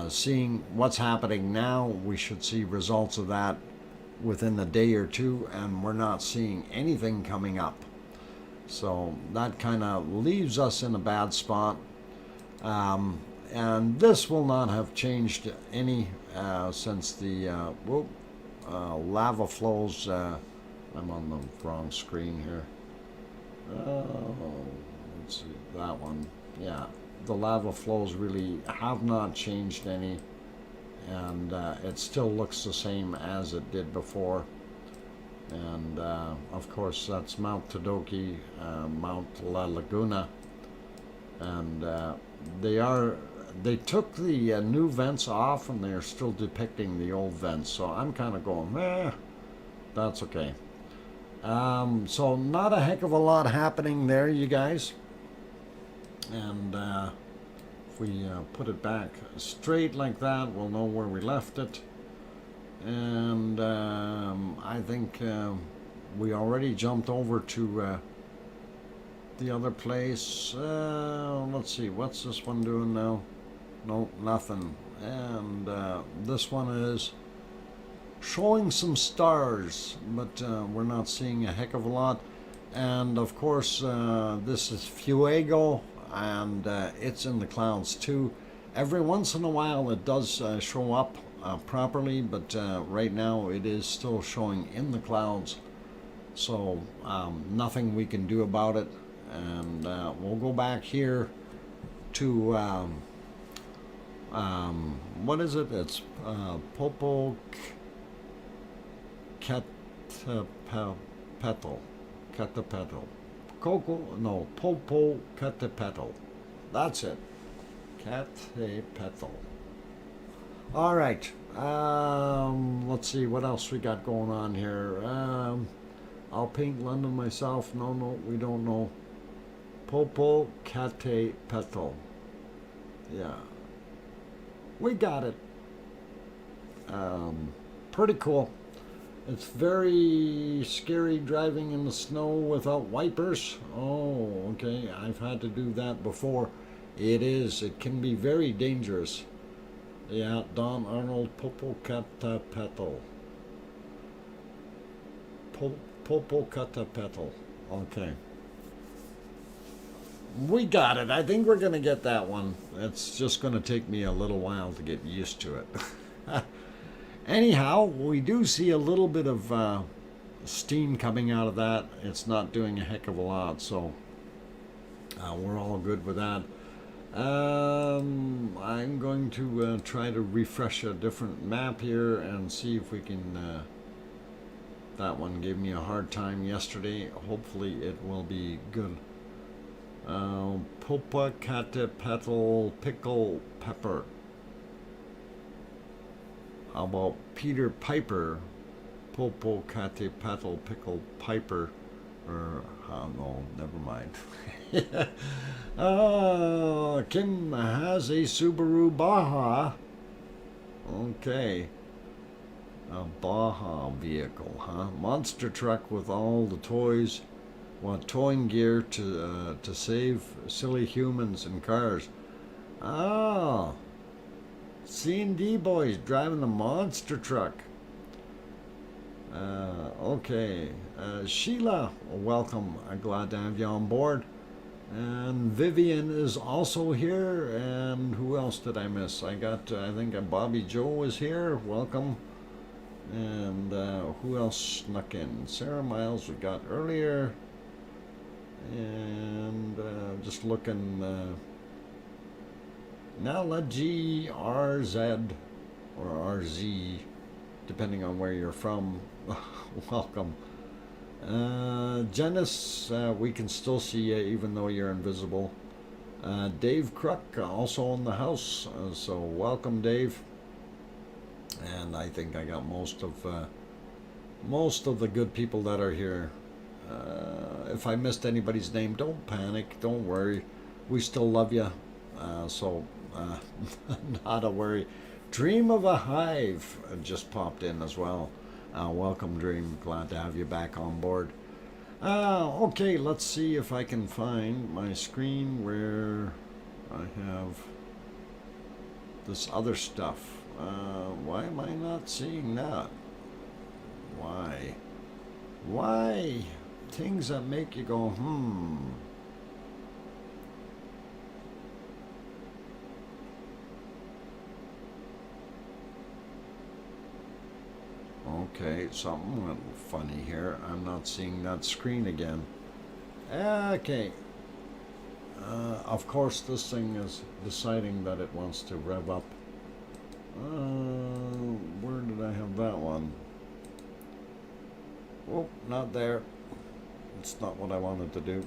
seeing what's happening now, we should see results of that within a day or two, and we're not seeing anything coming up. So that kind of leaves us in a bad spot. And this will not have changed any since the lava flows. I'm on the wrong screen here. Let's see, that one. Yeah, the lava flows really have not changed any, and it still looks the same as it did before. And of course, that's Mount Todoki, Mount La Laguna, and they took the new vents off, and they're still depicting the old vents. So I'm kind of going, that's okay. So not a heck of a lot happening there, you guys. And if we put it back straight like that, we'll know where we left it. And I think we already jumped over to the other place. Let's see, what's this one doing now? No, nothing. And this one is showing some stars, but we're not seeing a heck of a lot. And of course, this is Fuego, and it's in the clouds too. Every once in a while it does show up properly, but right now it is still showing in the clouds, so nothing we can do about it. And we'll go back here to what is it? It's Popocatépetl. That's it. Catépetl. All right. Let's see what else we got going on here. I'll paint London myself. No, we don't know. Popocatépetl. Yeah. We got it. Pretty cool. It's very scary driving in the snow without wipers. Oh, okay. I've had to do that before. It can be very dangerous. Yeah, Don Arnold, Popocatépetl. Popocatépetl. Okay. We got it. I think we're going to get that one. It's just going to take me a little while to get used to it. Anyhow, we do see a little bit of steam coming out of that. It's not doing a heck of a lot, so we're all good with that. I'm going to try to refresh a different map here and see if we can. That one gave me a hard time yesterday. Hopefully it will be good. Popocatépetl pickle pepper. How about Peter Piper? Popocatépetl pickle piper. Or, oh no, never mind. Kim has a Subaru Baja. Okay. A Baja vehicle, huh? Monster truck with all the toys. Want towing gear to save silly humans and cars. Ah, C&D boys driving the monster truck. Okay. Sheila, welcome. I'm glad to have you on board. And Vivian is also here. And who else did I miss? I think Bobby Joe is here. Welcome. And who else snuck in? Sarah Miles we got earlier. And just looking. Nala G, RZ, or RZ, depending on where you're from. Welcome. Janice, we can still see you even though you're invisible. Dave Crook, also in the house, so welcome, Dave. And I think I got most of the good people that are here. If I missed anybody's name, don't panic, don't worry. We still love you, so not a worry. Dream of a Hive just popped in as well. Welcome, Dream. Glad to have you back on board. Okay, let's see if I can find my screen where I have this other stuff. Why am I not seeing that? Why? Why? Things that make you go, Okay, something went funny here. I'm not seeing that screen again. Okay. Of course, this thing is deciding that it wants to rev up. Where did I have that one? Oh, not there. It's not what I wanted to do.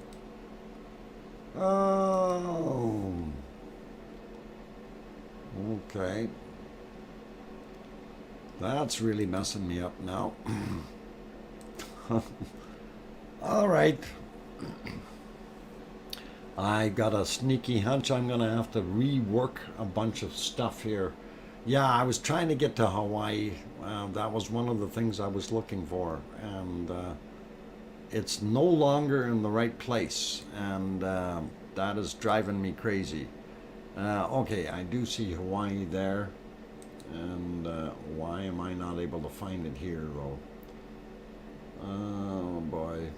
Oh. Okay. That's really messing me up now. All right. I got a sneaky hunch I'm going to have to rework a bunch of stuff here. Yeah, I was trying to get to Hawaii. That was one of the things I was looking for. And it's no longer in the right place. And that is driving me crazy. Okay, I do see Hawaii there. And why am I not able to find it here, though? Oh, boy.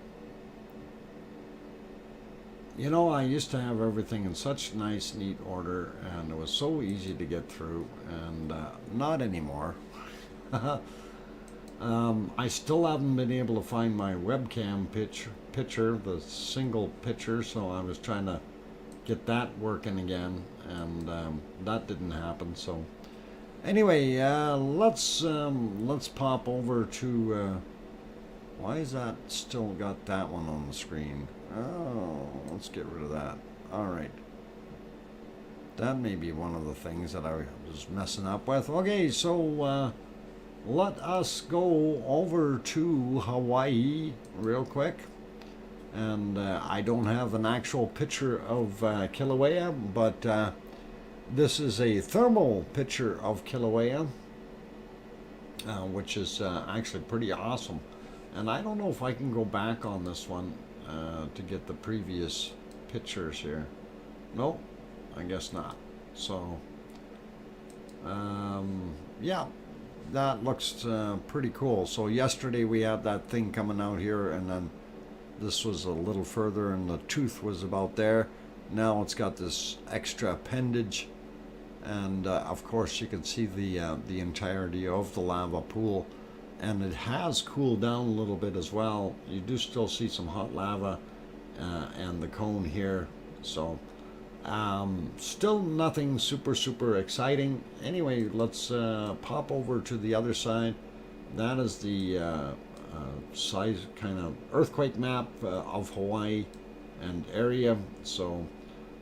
You know, I used to have everything in such nice, neat order, and it was so easy to get through, and not anymore. I still haven't been able to find my webcam picture, the single picture, so I was trying to get that working again, and that didn't happen, so... Anyway, let's pop over to, why is that still got that one on the screen? Oh, let's get rid of that. All right. That may be one of the things that I was messing up with. Okay, so let us go over to Hawaii real quick. And I don't have an actual picture of Kilauea, but this is a thermal picture of Kilauea, which is actually pretty awesome. And I don't know if I can go back on this one to get the previous pictures here. Nope, I guess not. So, yeah, that looks pretty cool. So yesterday we had that thing coming out here, and then this was a little further, and the tooth was about there. Now it's got this extra appendage, and of course you can see the entirety of the lava pool. And it has cooled down a little bit as well. You do still see some hot lava and the cone here. So still nothing super exciting. Anyway, let's pop over to the other side. That is the size kind of earthquake map of Hawaii and area. So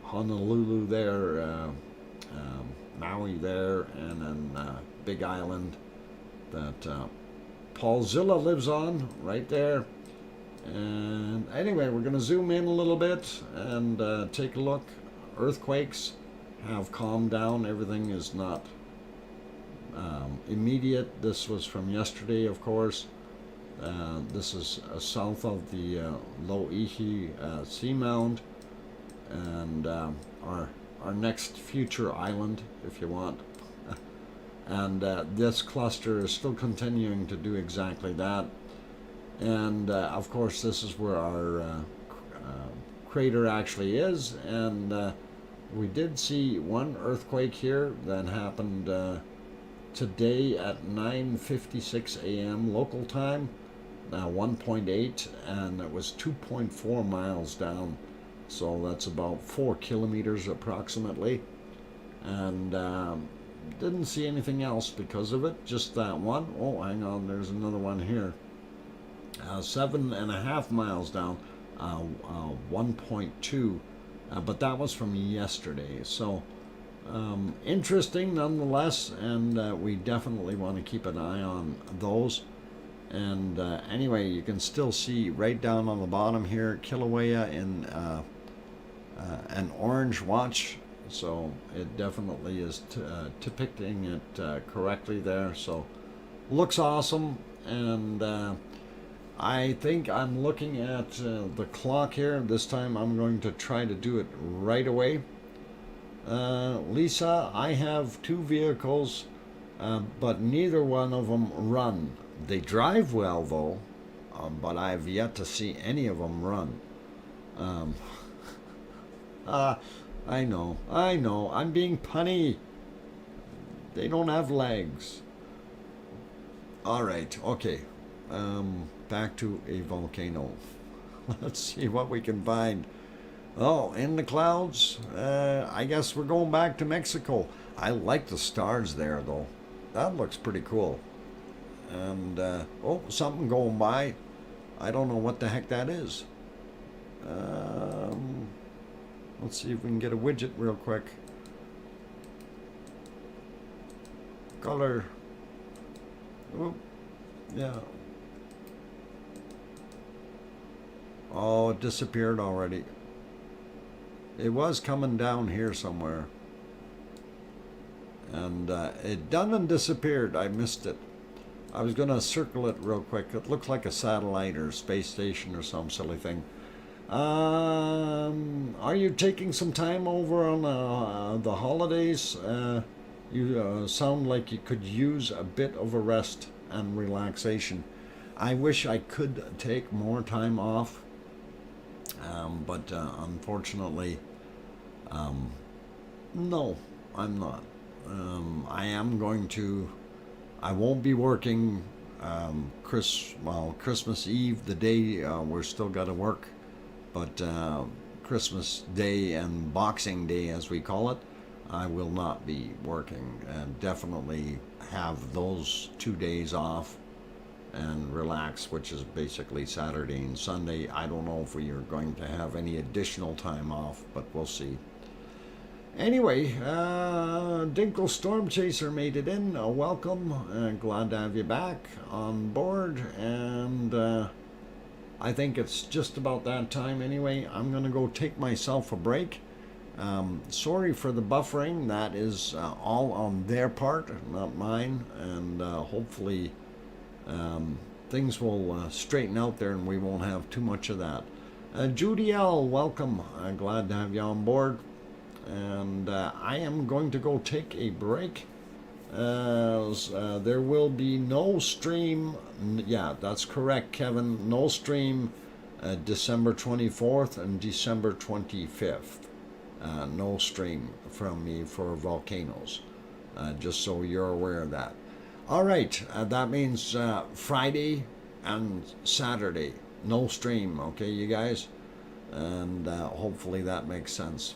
Honolulu there, Maui there, and then Big Island that Paulzilla lives on right there. And anyway, we're going to zoom in a little bit and take a look. Earthquakes have calmed down. Everything is not immediate. This was from yesterday, of course. This is south of the Loihi Seamound, and our next future island, if you want. And this cluster is still continuing to do exactly that. And of course, this is where our crater actually is. And we did see one earthquake here that happened today at 9:56 a.m. local time, 1.8, and it was 2.4 miles down. So that's about 4 kilometers approximately. And didn't see anything else because of it, just that one. Oh, hang on, there's another one here. 7.5 miles down, 1.2, but that was from yesterday. So interesting nonetheless, and we definitely want to keep an eye on those. And anyway, you can still see right down on the bottom here, Kilauea in an orange watch. So it definitely is depicting it correctly there. So looks awesome. And I think I'm looking at the clock here. This time I'm going to try to do it right away. Lisa, I have 2 vehicles, but neither one of them run. They drive well though, but I've yet to see any of them run. I know, I'm being punny. They don't have legs. Alright, okay. Back to a volcano. Let's see what we can find. Oh, in the clouds. I guess we're going back to Mexico. I like the stars there though. That looks pretty cool. And oh, something going by. I don't know what the heck that is. Let's see if we can get a widget real quick. Color. Oh, yeah. Oh, it disappeared already. It was coming down here somewhere. And it done and disappeared. I missed it. I was going to circle it real quick. It looked like a satellite or space station or some silly thing. Are you taking some time over on the holidays? You sound like you could use a bit of a rest and relaxation. I wish I could take more time off. But unfortunately, no, I'm not. I won't be working Christmas Eve, the day we're still got to work, but Christmas Day and Boxing Day, as we call it, I will not be working, and definitely have those 2 days off and relax, which is basically Saturday and Sunday. I don't know if we are going to have any additional time off, but we'll see. Anyway, Dinkle Storm Chaser made it in. Welcome. Glad to have you back on board. And I think it's just about that time anyway. I'm going to go take myself a break. Sorry for the buffering. That is all on their part, not mine. And hopefully things will straighten out there and we won't have too much of that. Judy L, welcome. Glad to have you on board. And I am going to go take a break. There will be no stream. Yeah, that's correct, Kevin. No stream December 24th and December 25th. No stream from me for volcanoes. Just so you're aware of that. All right, that means Friday and Saturday. No stream, okay, you guys? And hopefully that makes sense.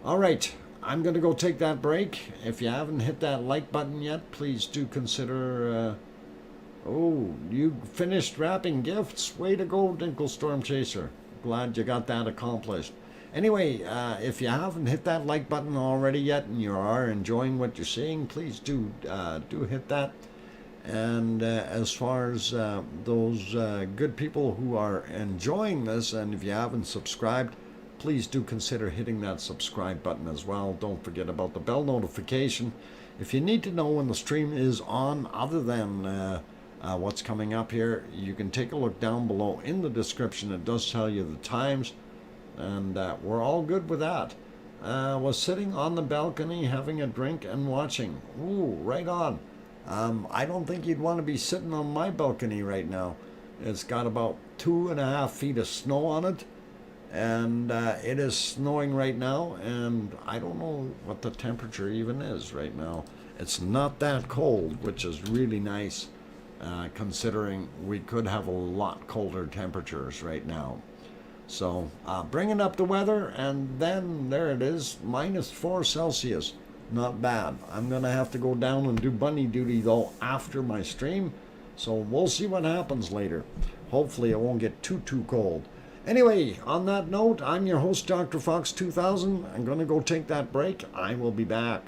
All right, I'm going to go take that break. If you haven't hit that like button yet, please do consider... oh, you finished wrapping gifts. Way to go, Dinkle Storm Chaser. Glad you got that accomplished. Anyway, if you haven't hit that like button already yet and you are enjoying what you're seeing, please do hit that. And as far as those good people who are enjoying this, and if you haven't subscribed, please do consider hitting that subscribe button as well. Don't forget about the bell notification. If you need to know when the stream is on, other than what's coming up here, you can take a look down below in the description. It does tell you the times, and we're all good with that. Was sitting on the balcony having a drink and watching. Ooh, right on. I don't think you'd want to be sitting on my balcony right now. It's got about 2.5 feet of snow on it. And it is snowing right now, and I don't know what the temperature even is right now. It's not that cold, which is really nice, considering we could have a lot colder temperatures right now. So bringing up the weather, and then there it is, -4 Celsius. Not bad. I'm going to have to go down and do bunny duty, though, after my stream. So we'll see what happens later. Hopefully it won't get too cold. Anyway, on that note, I'm your host, DrFox2000. I'm going to go take that break. I will be back.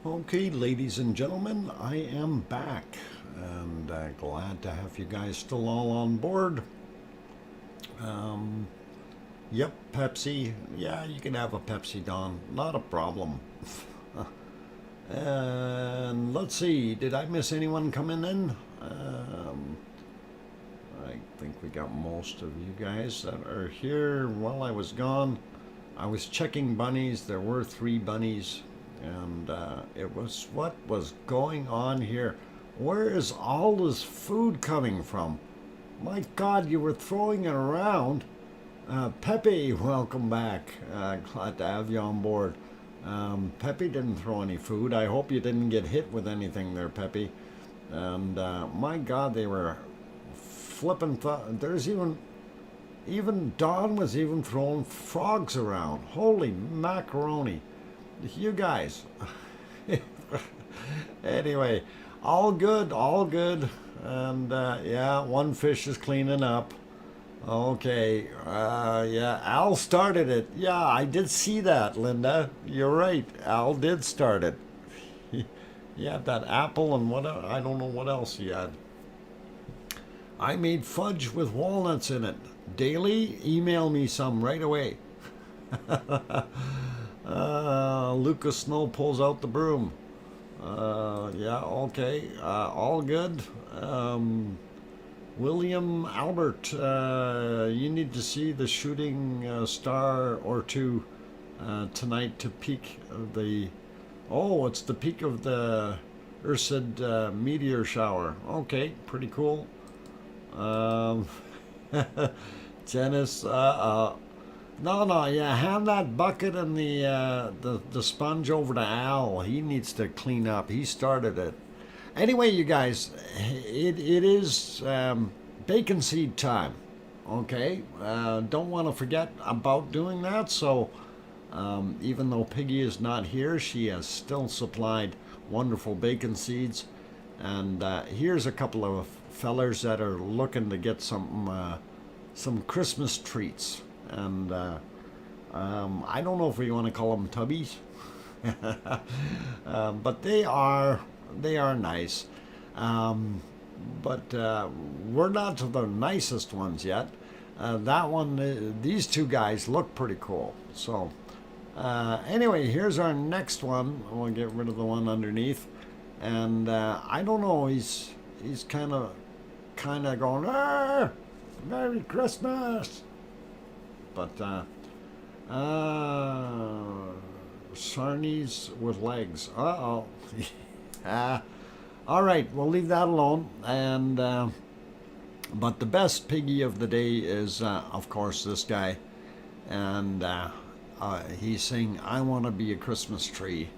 Okay, ladies and gentlemen, I am back, and glad to have you guys still all on board. Yep, Pepsi. Yeah, you can have a Pepsi, Don. Not a problem. And let's see, did I miss anyone coming in? I think we got most of you guys that are here. While I was gone, I was checking bunnies. There were 3 bunnies, and it was, what was going on here? Where is all this food coming from? My God, you were throwing it around. Pepe, welcome back. Glad to have you on board. Pepe didn't throw any food. I hope you didn't get hit with anything there, Pepe. And my God, they were flipping. There's even Don was even throwing frogs around. Holy macaroni! You guys. Anyway, all good, all good. And yeah, one fish is cleaning up. Okay, yeah, Al started it. Yeah, I did see that, Linda. You're right, Al did start it. He had that apple and what, I don't know what else he had. I made fudge with walnuts in it. Daily, email me some right away. Lucas Snow pulls out the broom. Yeah, okay, all good. William Albert, you need to see the shooting star or two tonight to peak of the... Oh, it's the peak of the Ursid meteor shower. Okay, pretty cool. Janice, no, yeah, hand that bucket and the sponge over to Al. He needs to clean up. He started it. Anyway, you guys, it is bacon seed time. Okay, don't want to forget about doing that. So, even though Piggy is not here, she has still supplied wonderful bacon seeds. And here's a couple of fellers that are looking to get some Christmas treats. And I don't know if we want to call them tubbies, but they are nice. But we're not to the nicest ones yet. That one, these two guys look pretty cool. So anyway, here's our next one. We'll get rid of the one underneath. And I don't know, he's kind of going, "Arr, Merry Christmas!" But Sarnies with legs. Uh-oh. All right, we'll leave that alone. And but the best piggy of the day is, of course, this guy. And he's saying, "I want to be a Christmas tree."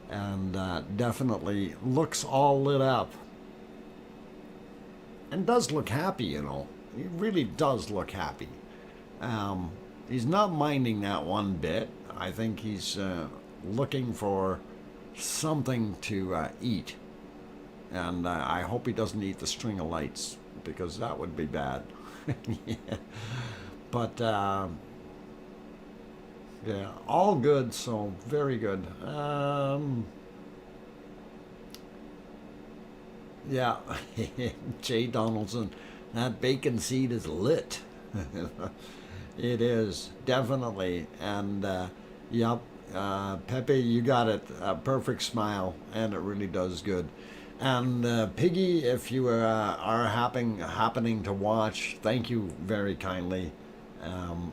And definitely looks all lit up. And does look happy, you know. He really does look happy. He's not minding that one bit. I think he's looking for something to eat. And I hope he doesn't eat the string of lights, because that would be bad. Yeah. But yeah, all good, so very good. Yeah, Jay Donaldson, that bacon seed is lit. It is, definitely. And yep, Pepe, you got it. A perfect smile, and it really does good. And Piggy, if you are happening to watch, thank you very kindly.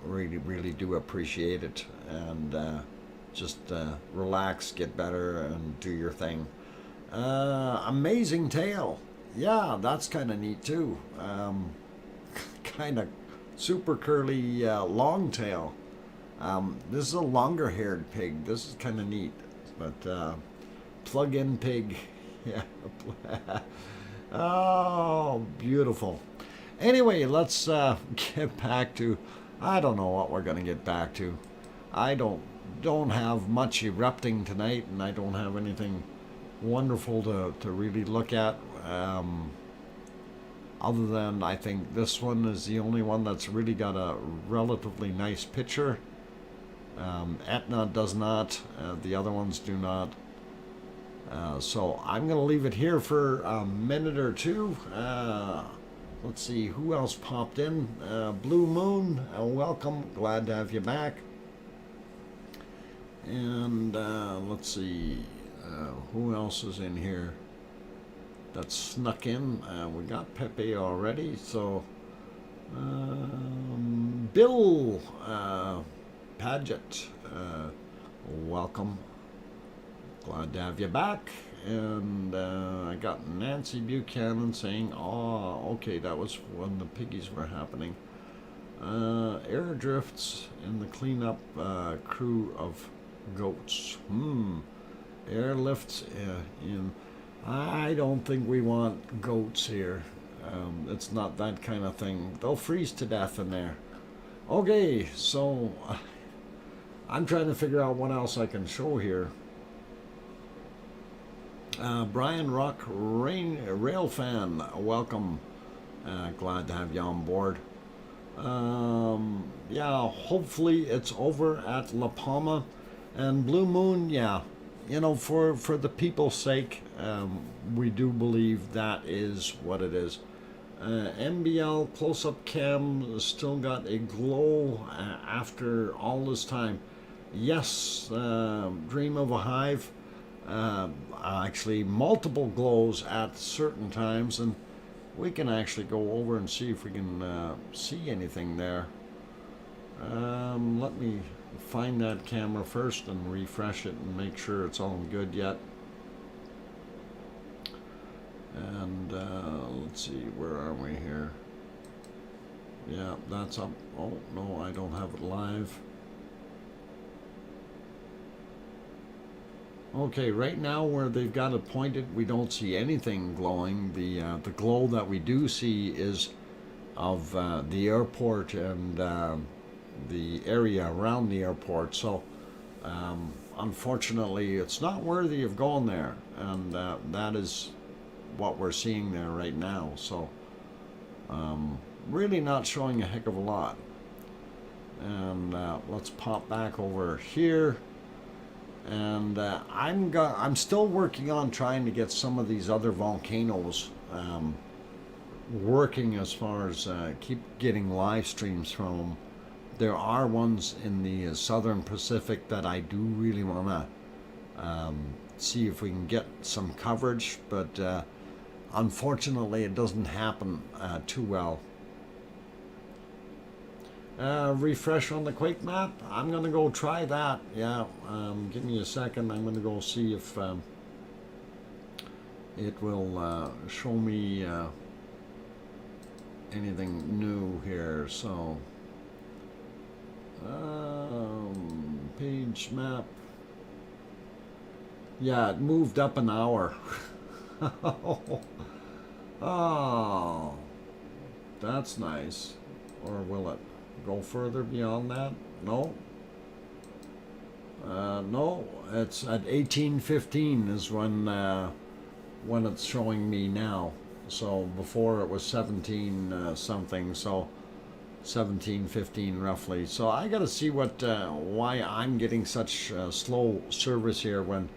Really do appreciate it. And just relax, get better, and do your thing. Amazing tail. Yeah, that's kind of neat too. Kind of super curly long tail. This is a longer haired pig. This is kind of neat. But plug-in pig. Yeah. Oh, beautiful. Anyway, let's get back to, I don't know what we're going to get back to. I don't have much erupting tonight, and I don't have anything wonderful to really look at. Other than I think this one is the only one that's really got a relatively nice picture. Etna does not. The other ones do not. So I'm going to leave it here for a minute or two. Let's see who else popped in. Blue Moon, welcome. Glad to have you back. And let's see who else is in here that snuck in. We got Pepe already. So Bill Paget, welcome. Glad to have you back. And I got Nancy Buchanan saying, oh, okay, that was when the piggies were happening. Air drifts in the cleanup crew of goats. Airlifts in. I don't think we want goats here. It's not that kind of thing. They'll freeze to death in there. Okay, so I'm trying to figure out what else I can show here. Brian Rock, rail fan, welcome. Glad to have you on board. Yeah, hopefully it's over at La Palma. And Blue Moon, yeah, you know, for the people's sake, we do believe that is what it is. MBL close-up cam still got a glow after all this time. Yes, Dream of a Hive. Actually multiple glows at certain times, and we can actually go over and see if we can see anything there. Let me find that camera first and refresh it and make sure it's all good yet. And let's see, where are we here? Yeah, that's up. Oh no, I don't have it live. Okay, right now where they've got it pointed, we don't see anything glowing. The glow that we do see is of the airport and the area around the airport. So unfortunately, it's not worthy of going there, and that is what we're seeing there right now. So really not showing a heck of a lot. And let's pop back over here. And I'm still working on trying to get some of these other volcanoes working, as far as keep getting live streams from them. There are ones in the southern Pacific that I do really want to see if we can get some coverage, but unfortunately it doesn't happen too well. Refresh on the quake map. I'm gonna go try that. Yeah, give me a second. I'm gonna go see if it will show me anything new here. So page map. Yeah, it moved up an hour. Oh, that's nice. Or will it go further beyond that? No. No, it's at 18:15 is when it's showing me now. So before it was 17 something, so 17:15 roughly. So I got to see what why I'm getting such slow service here when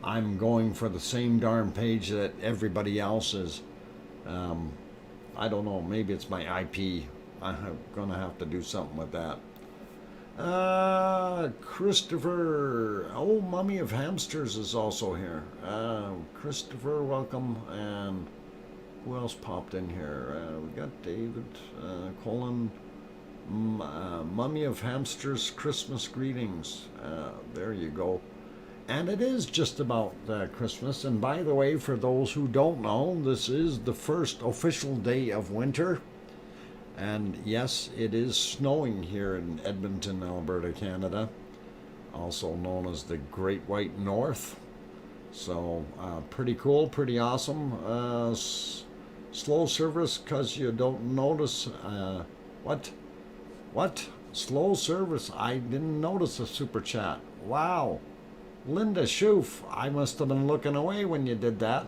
I'm going for the same darn page that everybody else is. I don't know. Maybe it's my IP. I'm gonna have to do something with that. Christopher, oh, Mummy of Hamsters is also here. Christopher, welcome. And who else popped in here? We got David, Colin, Mummy of Hamsters, Christmas greetings. There you go. And it is just about Christmas. And by the way, for those who don't know, this is the first official day of winter. And yes, it is snowing here in Edmonton, Alberta, Canada, also known as the Great White North. So pretty cool, pretty awesome. Slow service because you don't notice. What? Slow service? I didn't notice a super chat. Wow. Linda Schoof, I must have been looking away when you did that.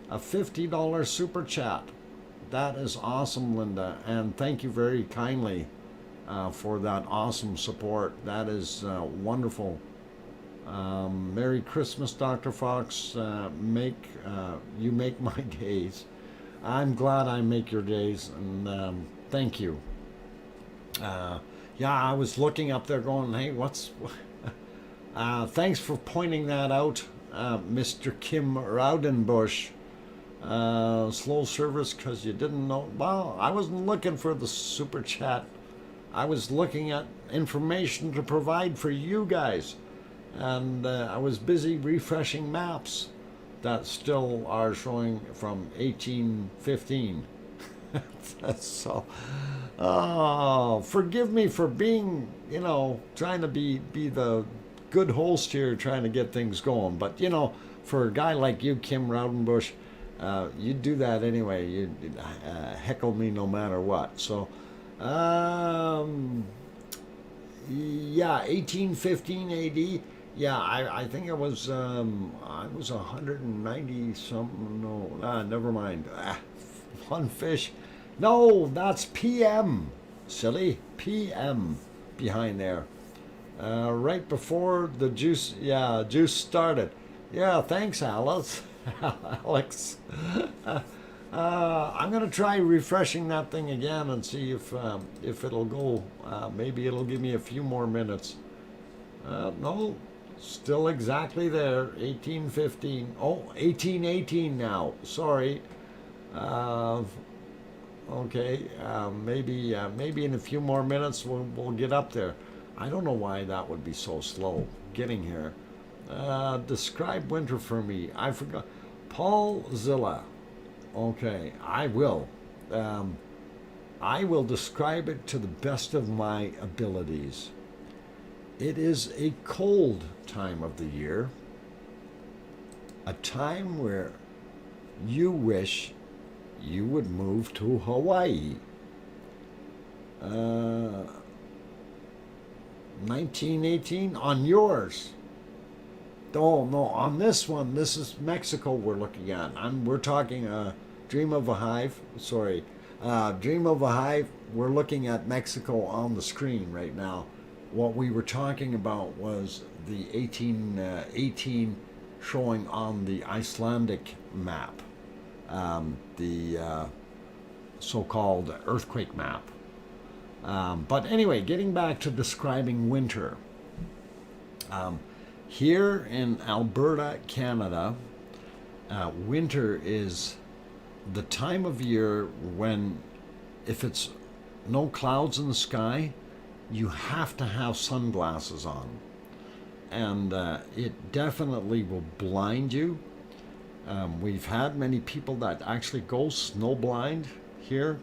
A $50 super chat. That is awesome, Linda, and thank you very kindly for that awesome support. That is wonderful. Merry Christmas, Dr. Fox. You make my days. I'm glad I make your days, and thank you. Yeah, I was looking up there going, hey, what's... thanks for pointing that out, Mr. Kim Raudenbush. Slow service because you didn't know. Well, I wasn't looking for the super chat. I was looking at information to provide for you guys. And I was busy refreshing maps that still are showing from 1815. So, oh, forgive me for being, trying to be the good host here, trying to get things going. But, for a guy like you, Kim Raudenbush, you do that anyway. You heckle me no matter what. So, yeah, 1815 AD. Yeah, I think I was 190 something. No, never mind. One fish. No, that's PM. Silly. PM behind there. Right before the juice. Yeah, juice started. Yeah, thanks, Alice. Alex. I'm gonna try refreshing that thing again and see if it'll go. Maybe it'll give me a few more minutes. No, still exactly there. 1815. Oh, 1818 now. Sorry. Okay. Maybe in a few more minutes we'll get up there. I don't know why that would be so slow getting here. Describe winter for me. I forgot. Paul Zilla. Okay, I will. I will describe it to the best of my abilities. It is a cold time of the year, a time where you wish you would move to Hawaii. 1918 on yours. Oh no, on this one, this is Mexico we're looking at. We're talking Dream of a Hive. Sorry, Dream of a Hive. We're looking at Mexico on the screen right now. What we were talking about was the 1818 showing on the Icelandic map, the so-called earthquake map. But anyway, getting back to describing winter. Here in Alberta, Canada, winter is the time of year when, if it's no clouds in the sky, you have to have sunglasses on. And it definitely will blind you. We've had many people that actually go snowblind here.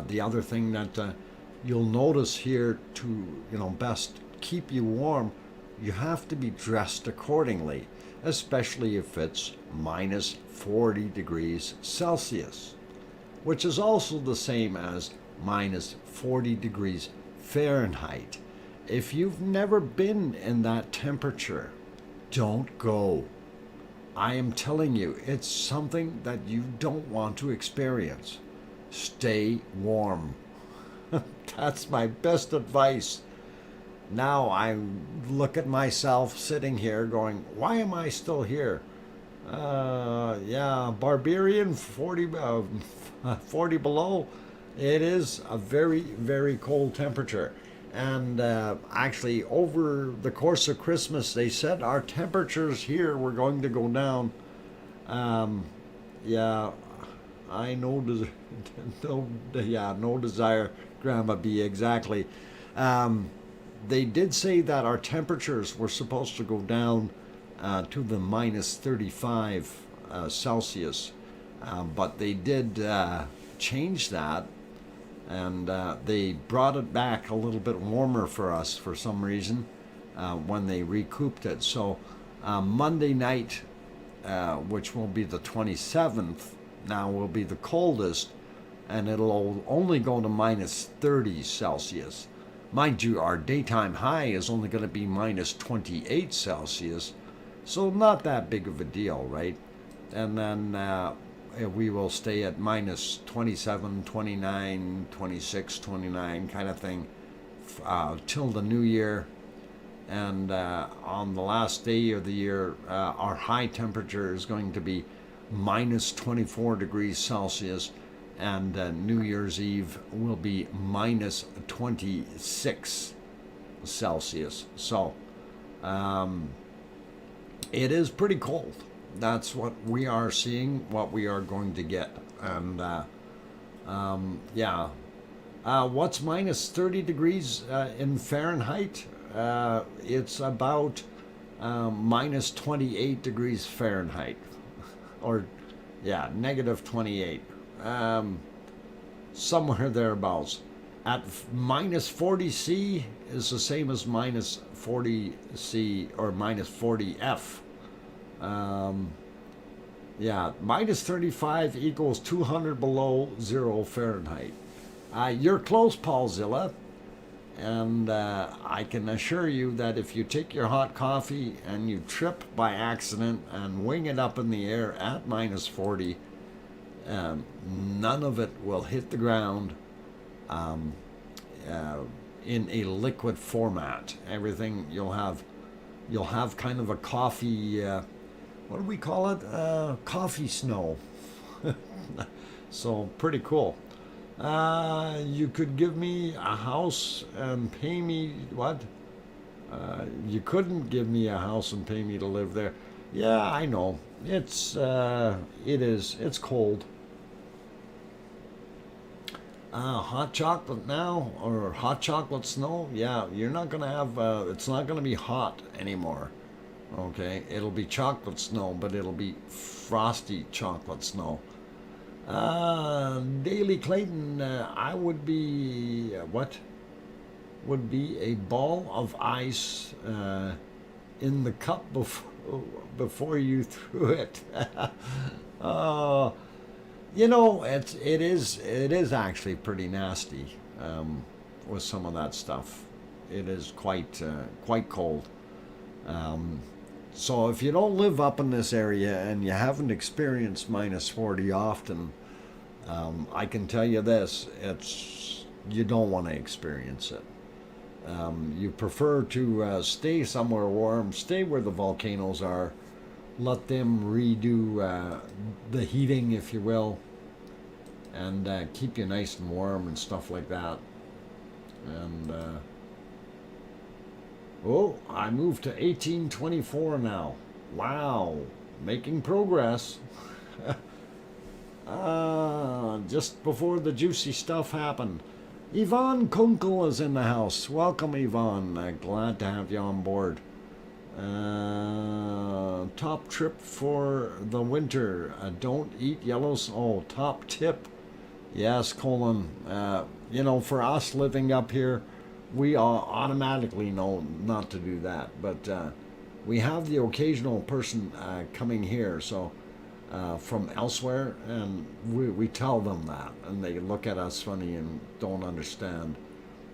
The other thing that you'll notice here to, best keep you warm, you have to be dressed accordingly, especially if it's minus 40 degrees Celsius, which is also the same as minus 40 degrees Fahrenheit. If you've never been in that temperature, don't go. I am telling you, it's something that you don't want to experience. Stay warm. That's my best advice. Now I look at myself sitting here going, why am I still here? Yeah, Barbarian, 40 below. It is a very, very cold temperature. And actually, over the course of Christmas, they said our temperatures here were going to go down. Yeah, I know, no desire, Grandma B, exactly. They did say that our temperatures were supposed to go down to the minus 35 Celsius, but they did change that, and they brought it back a little bit warmer for us for some reason when they recouped it. So Monday night, which will be the 27th, now will be the coldest, and it'll only go to minus 30 Celsius. Mind you, our daytime high is only going to be minus 28 Celsius, so not that big of a deal, right? And then we will stay at minus 27, 29, 26, 29 kind of thing till the new year. And on the last day of the year, our high temperature is going to be minus 24 degrees Celsius, and New Year's Eve will be minus 26 Celsius. So it is pretty cold. That's what we are seeing, what we are going to get. And yeah. What's minus 30 degrees in Fahrenheit? It's about minus 28 degrees Fahrenheit. Or, yeah, negative 28. Somewhere thereabouts. At minus 40 C is the same as minus 40 C or minus 40 F. Yeah, minus 35 equals 200 below 0 Fahrenheit. You're close, Paulzilla, and I can assure you that if you take your hot coffee and you trip by accident and wing it up in the air at minus 40, none of it will hit the ground in a liquid format. Everything you'll have kind of a coffee, what do we call it? Coffee snow. So pretty cool. You could give me a house and pay me what? You couldn't give me a house and pay me to live there. Yeah, I know. It's cold. Hot chocolate now or hot chocolate snow? Yeah, you're not gonna have. It's not gonna be hot anymore. Okay, it'll be chocolate snow, but it'll be frosty chocolate snow. Daily Clayton, I would be, what? Would be a ball of ice in the cup before you threw it. You know, it is actually pretty nasty with some of that stuff. It is quite cold. So if you don't live up in this area and you haven't experienced minus 40 often, I can tell you this, you don't want to experience it. You prefer to stay somewhere warm, stay where the volcanoes are, let them redo the heating, if you will, and keep you nice and warm and stuff like that. And oh, I moved to 1824 now. Wow, making progress. Just before the juicy stuff happened. Yvonne Kunkel is in the house. Welcome, Yvonne. Glad to have you on board. Top trip for the winter. Don't eat yellows. Oh, top tip. Yes, Colin. You know, for us living up here, we automatically know not to do that. But we have the occasional person coming here, so from elsewhere, and we tell them that, and they look at us funny and don't understand.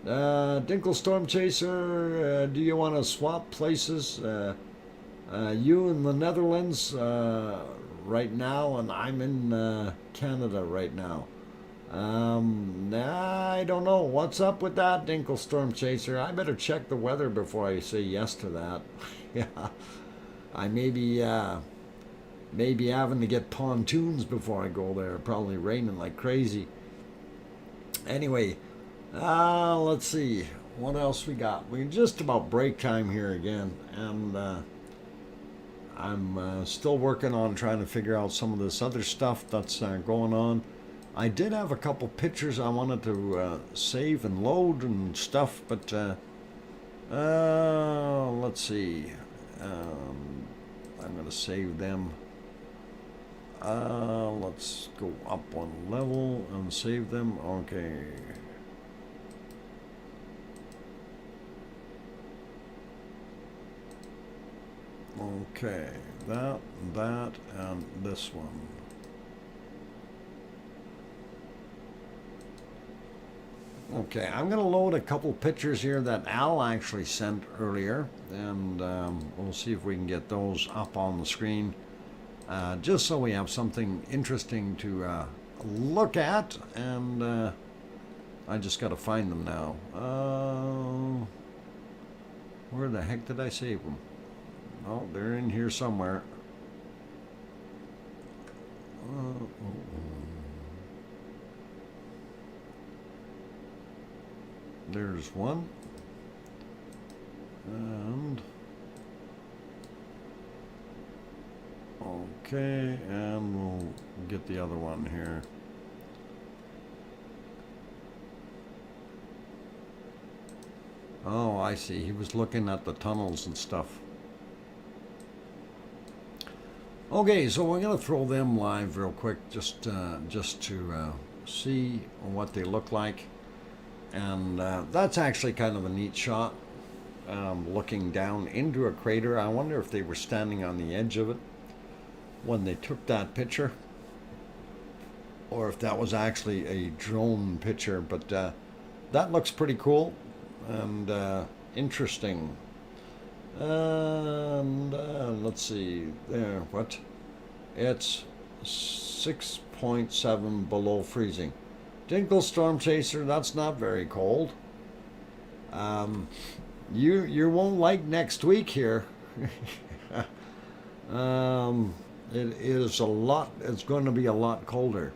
Dinkle Storm Chaser, do you want to swap places? You in the Netherlands right now, and I'm in Canada right now. I don't know. What's up with that, Dinkle Storm Chaser? I better check the weather before I say yes to that. Yeah, I may be having to get pontoons before I go there. Probably raining like crazy. Anyway, let's see. What else we got? We're just about break time here again, and I'm still working on trying to figure out some of this other stuff that's going on. I did have a couple pictures I wanted to save and load and stuff, but let's see. I'm going to save them. Let's go up one level and save them. Okay. Okay, that, and this one. Okay, I'm going to load a couple pictures here that Al actually sent earlier, and we'll see if we can get those up on the screen, just so we have something interesting to look at, and I just got to find them now. Where the heck did I save them? Oh, they're in here somewhere. There's one. And okay, and we'll get the other one here. Oh, I see. He was looking at the tunnels and stuff. Okay, so we're gonna throw them live real quick, just to see what they look like, and that's actually kind of a neat shot. Looking down into a crater. I wonder if they were standing on the edge of it when they took that picture, or if that was actually a drone picture. But that looks pretty cool and interesting. And let's see there. What? It's 6.7 below freezing. Dinkle Storm Chaser. That's not very cold. You won't like next week here. It is a lot. It's going to be a lot colder.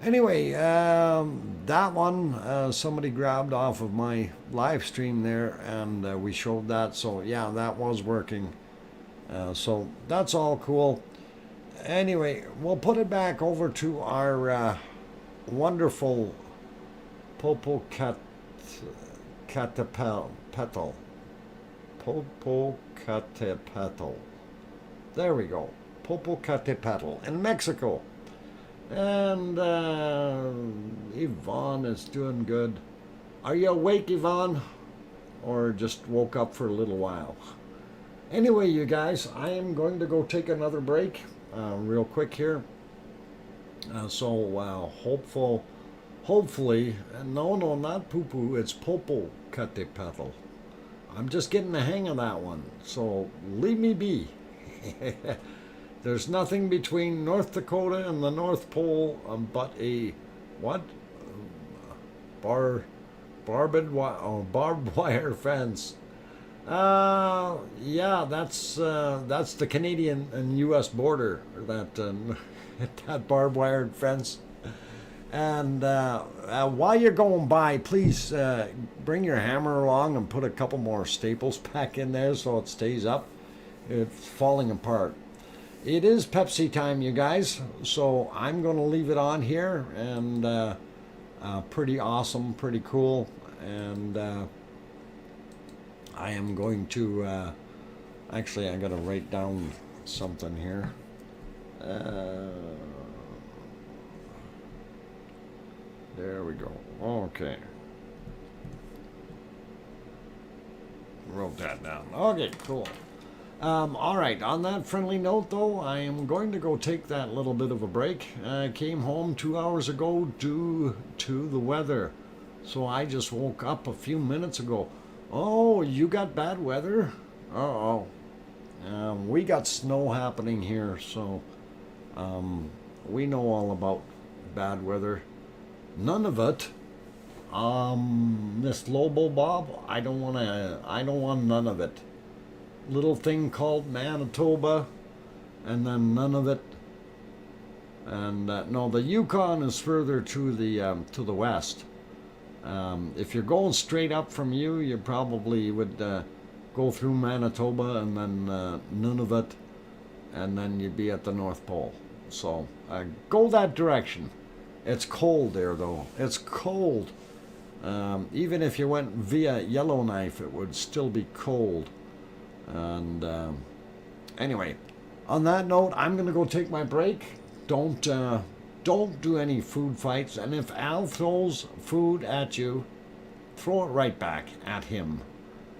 Anyway, that one somebody grabbed off of my live stream there, and we showed that. So yeah, that was working. So that's all cool. Anyway, we'll put it back over to our wonderful Popocatépetl. Popocatépetl. There we go. Popocatépetl in Mexico. And Yvonne is doing good. Are you awake, Yvonne? Or just woke up for a little while? Anyway, you guys, I am going to go take another break real quick here. Hopefully, no, not poo-poo, it's Popocatépetl. I'm just getting the hang of that one, so leave me be. There's nothing between North Dakota and the North Pole but a, what? Barbed wire fence. Yeah, that's the Canadian and U.S. border, that that barbed wire fence. And while you're going by, please bring your hammer along and put a couple more staples back in there so it stays up. It's falling apart. It is Pepsi time, you guys, so I'm going to leave it on here, and pretty awesome, pretty cool, and I am going to, actually I got to write down something here. There we go. Okay. Wrote that down. Okay, cool. All right, on that friendly note, though, I am going to go take that little bit of a break. I came home 2 hours ago due to the weather. So I just woke up a few minutes ago. Oh, you got bad weather? Uh-oh. We got snow happening here, so we know all about bad weather. None of it. Miss Lobo Bob, I don't want none of it. Little thing called Manitoba, and then none of it. And no, the Yukon is further to the west. If you're going straight up from you probably would go through Manitoba and then Nunavut, and then you'd be at the North Pole. So go that direction. It's cold there, though. It's cold. Even if you went via Yellowknife, it would still be cold. And anyway, on that note, I'm gonna go take my break. Don't do any food fights. And if Al throws food at you, throw it right back at him.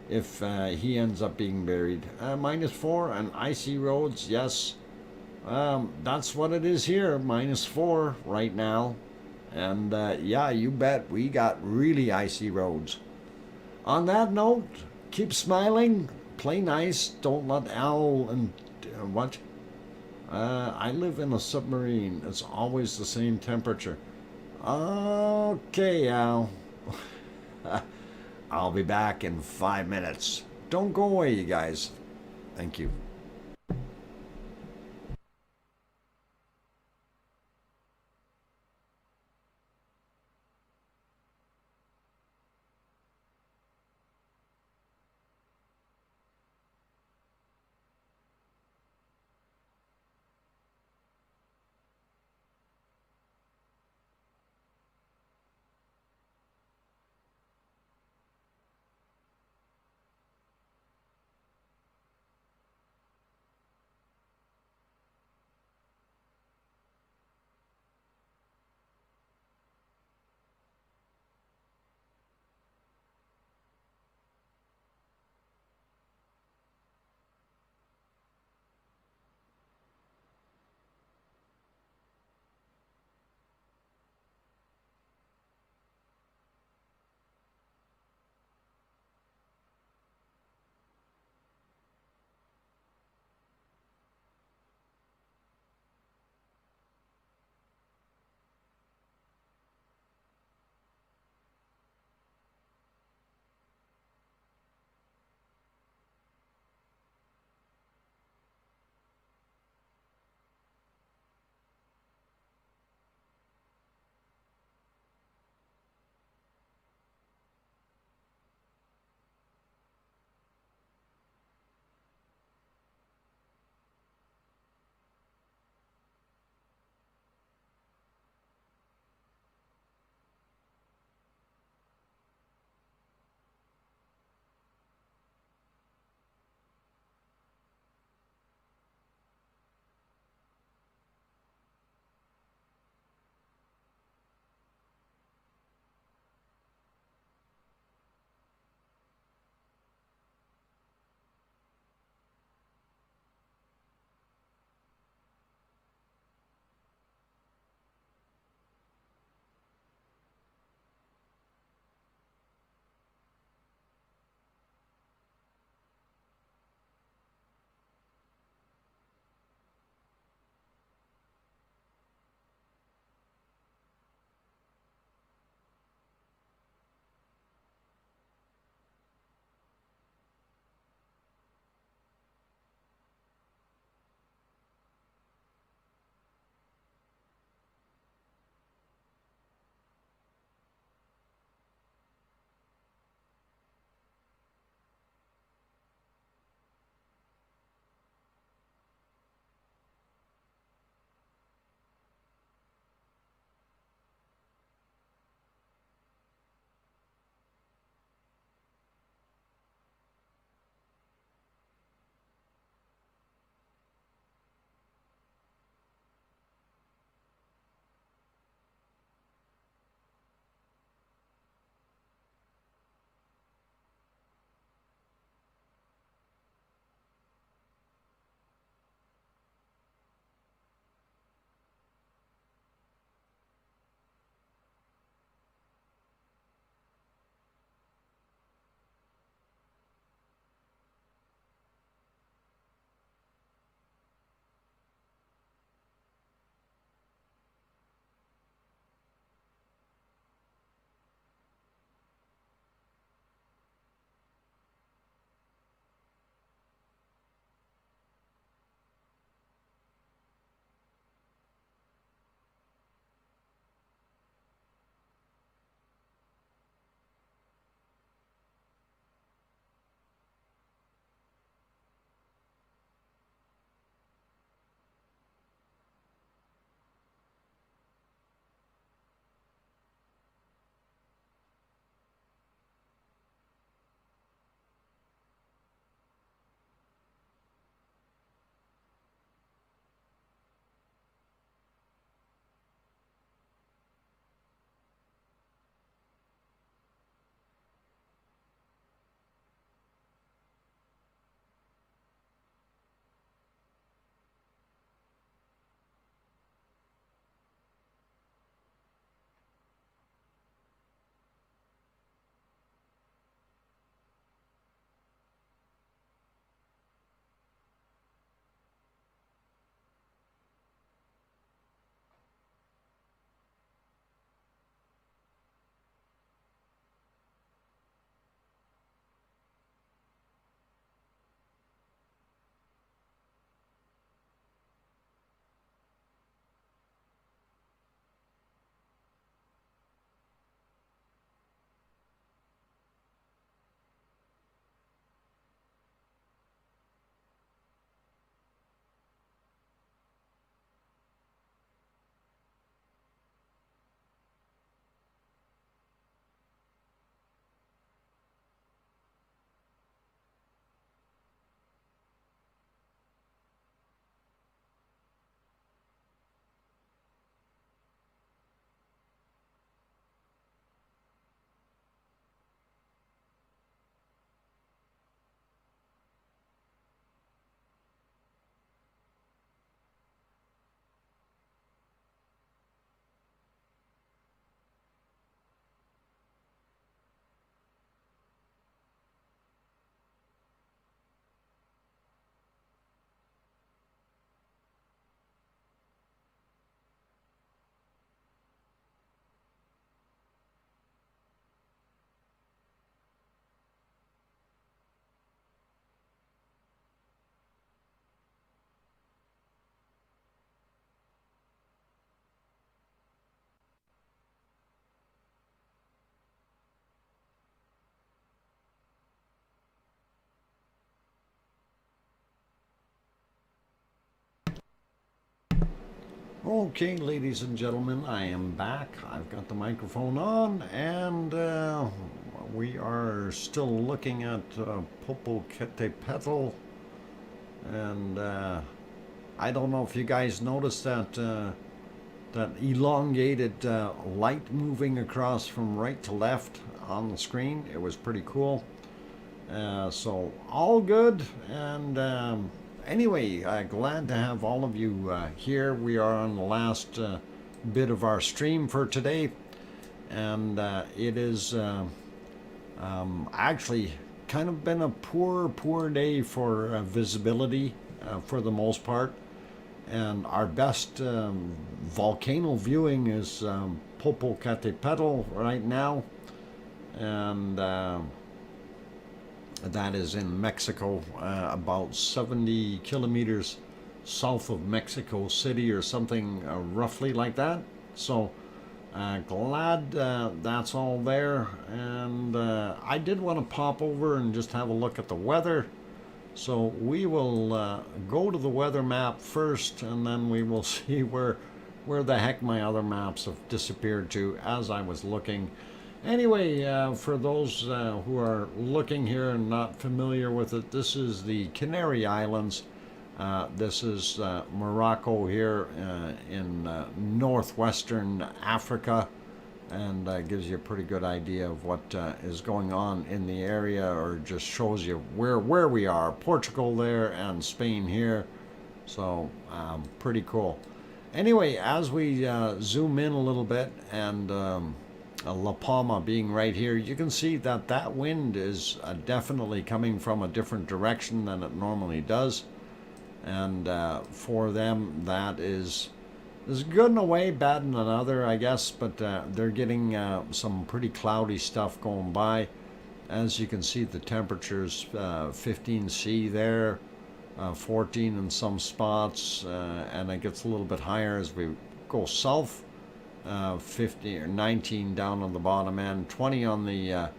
If he ends up being buried. -4 and icy roads, yes. That's what it is here, -4 right now. And yeah, you bet we got really icy roads. On that note, keep smiling, play nice, don't let Al and what? I live in a submarine. It's always the same temperature. Okay, Al. I'll be back in 5 minutes. Don't go away, you guys. Thank you. Okay, ladies and gentlemen, I am back. I've got the microphone on, and we are still looking at Popocatépetl, and I don't know if you guys noticed that that elongated light moving across from right to left on the screen. It was pretty cool. So all good, and anyway, glad to have all of you here. We are on the last bit of our stream for today, and it is actually kind of been a poor day for visibility for the most part, and our best volcano viewing is Popocatépetl right now, and that is in Mexico, about 70 kilometers south of Mexico City or something roughly like that. So glad that's all there. And I did want to pop over and just have a look at the weather. So we will go to the weather map first, and then we will see where the heck my other maps have disappeared to as I was looking. Anyway, for those who are looking here and not familiar with it, this is the Canary Islands. This is Morocco here in northwestern Africa, and gives you a pretty good idea of what is going on in the area, or just shows you where we are. Portugal there and Spain here, so pretty cool. Anyway, as we zoom in a little bit, and La Palma being right here, you can see that that wind is definitely coming from a different direction than it normally does, and for them that is good in a way, bad in another, I guess, but they're getting some pretty cloudy stuff going by. As you can see, the temperatures 15°C there, 14 in some spots, and it gets a little bit higher as we go south. 50 or 19 down on the bottom end, 20 on the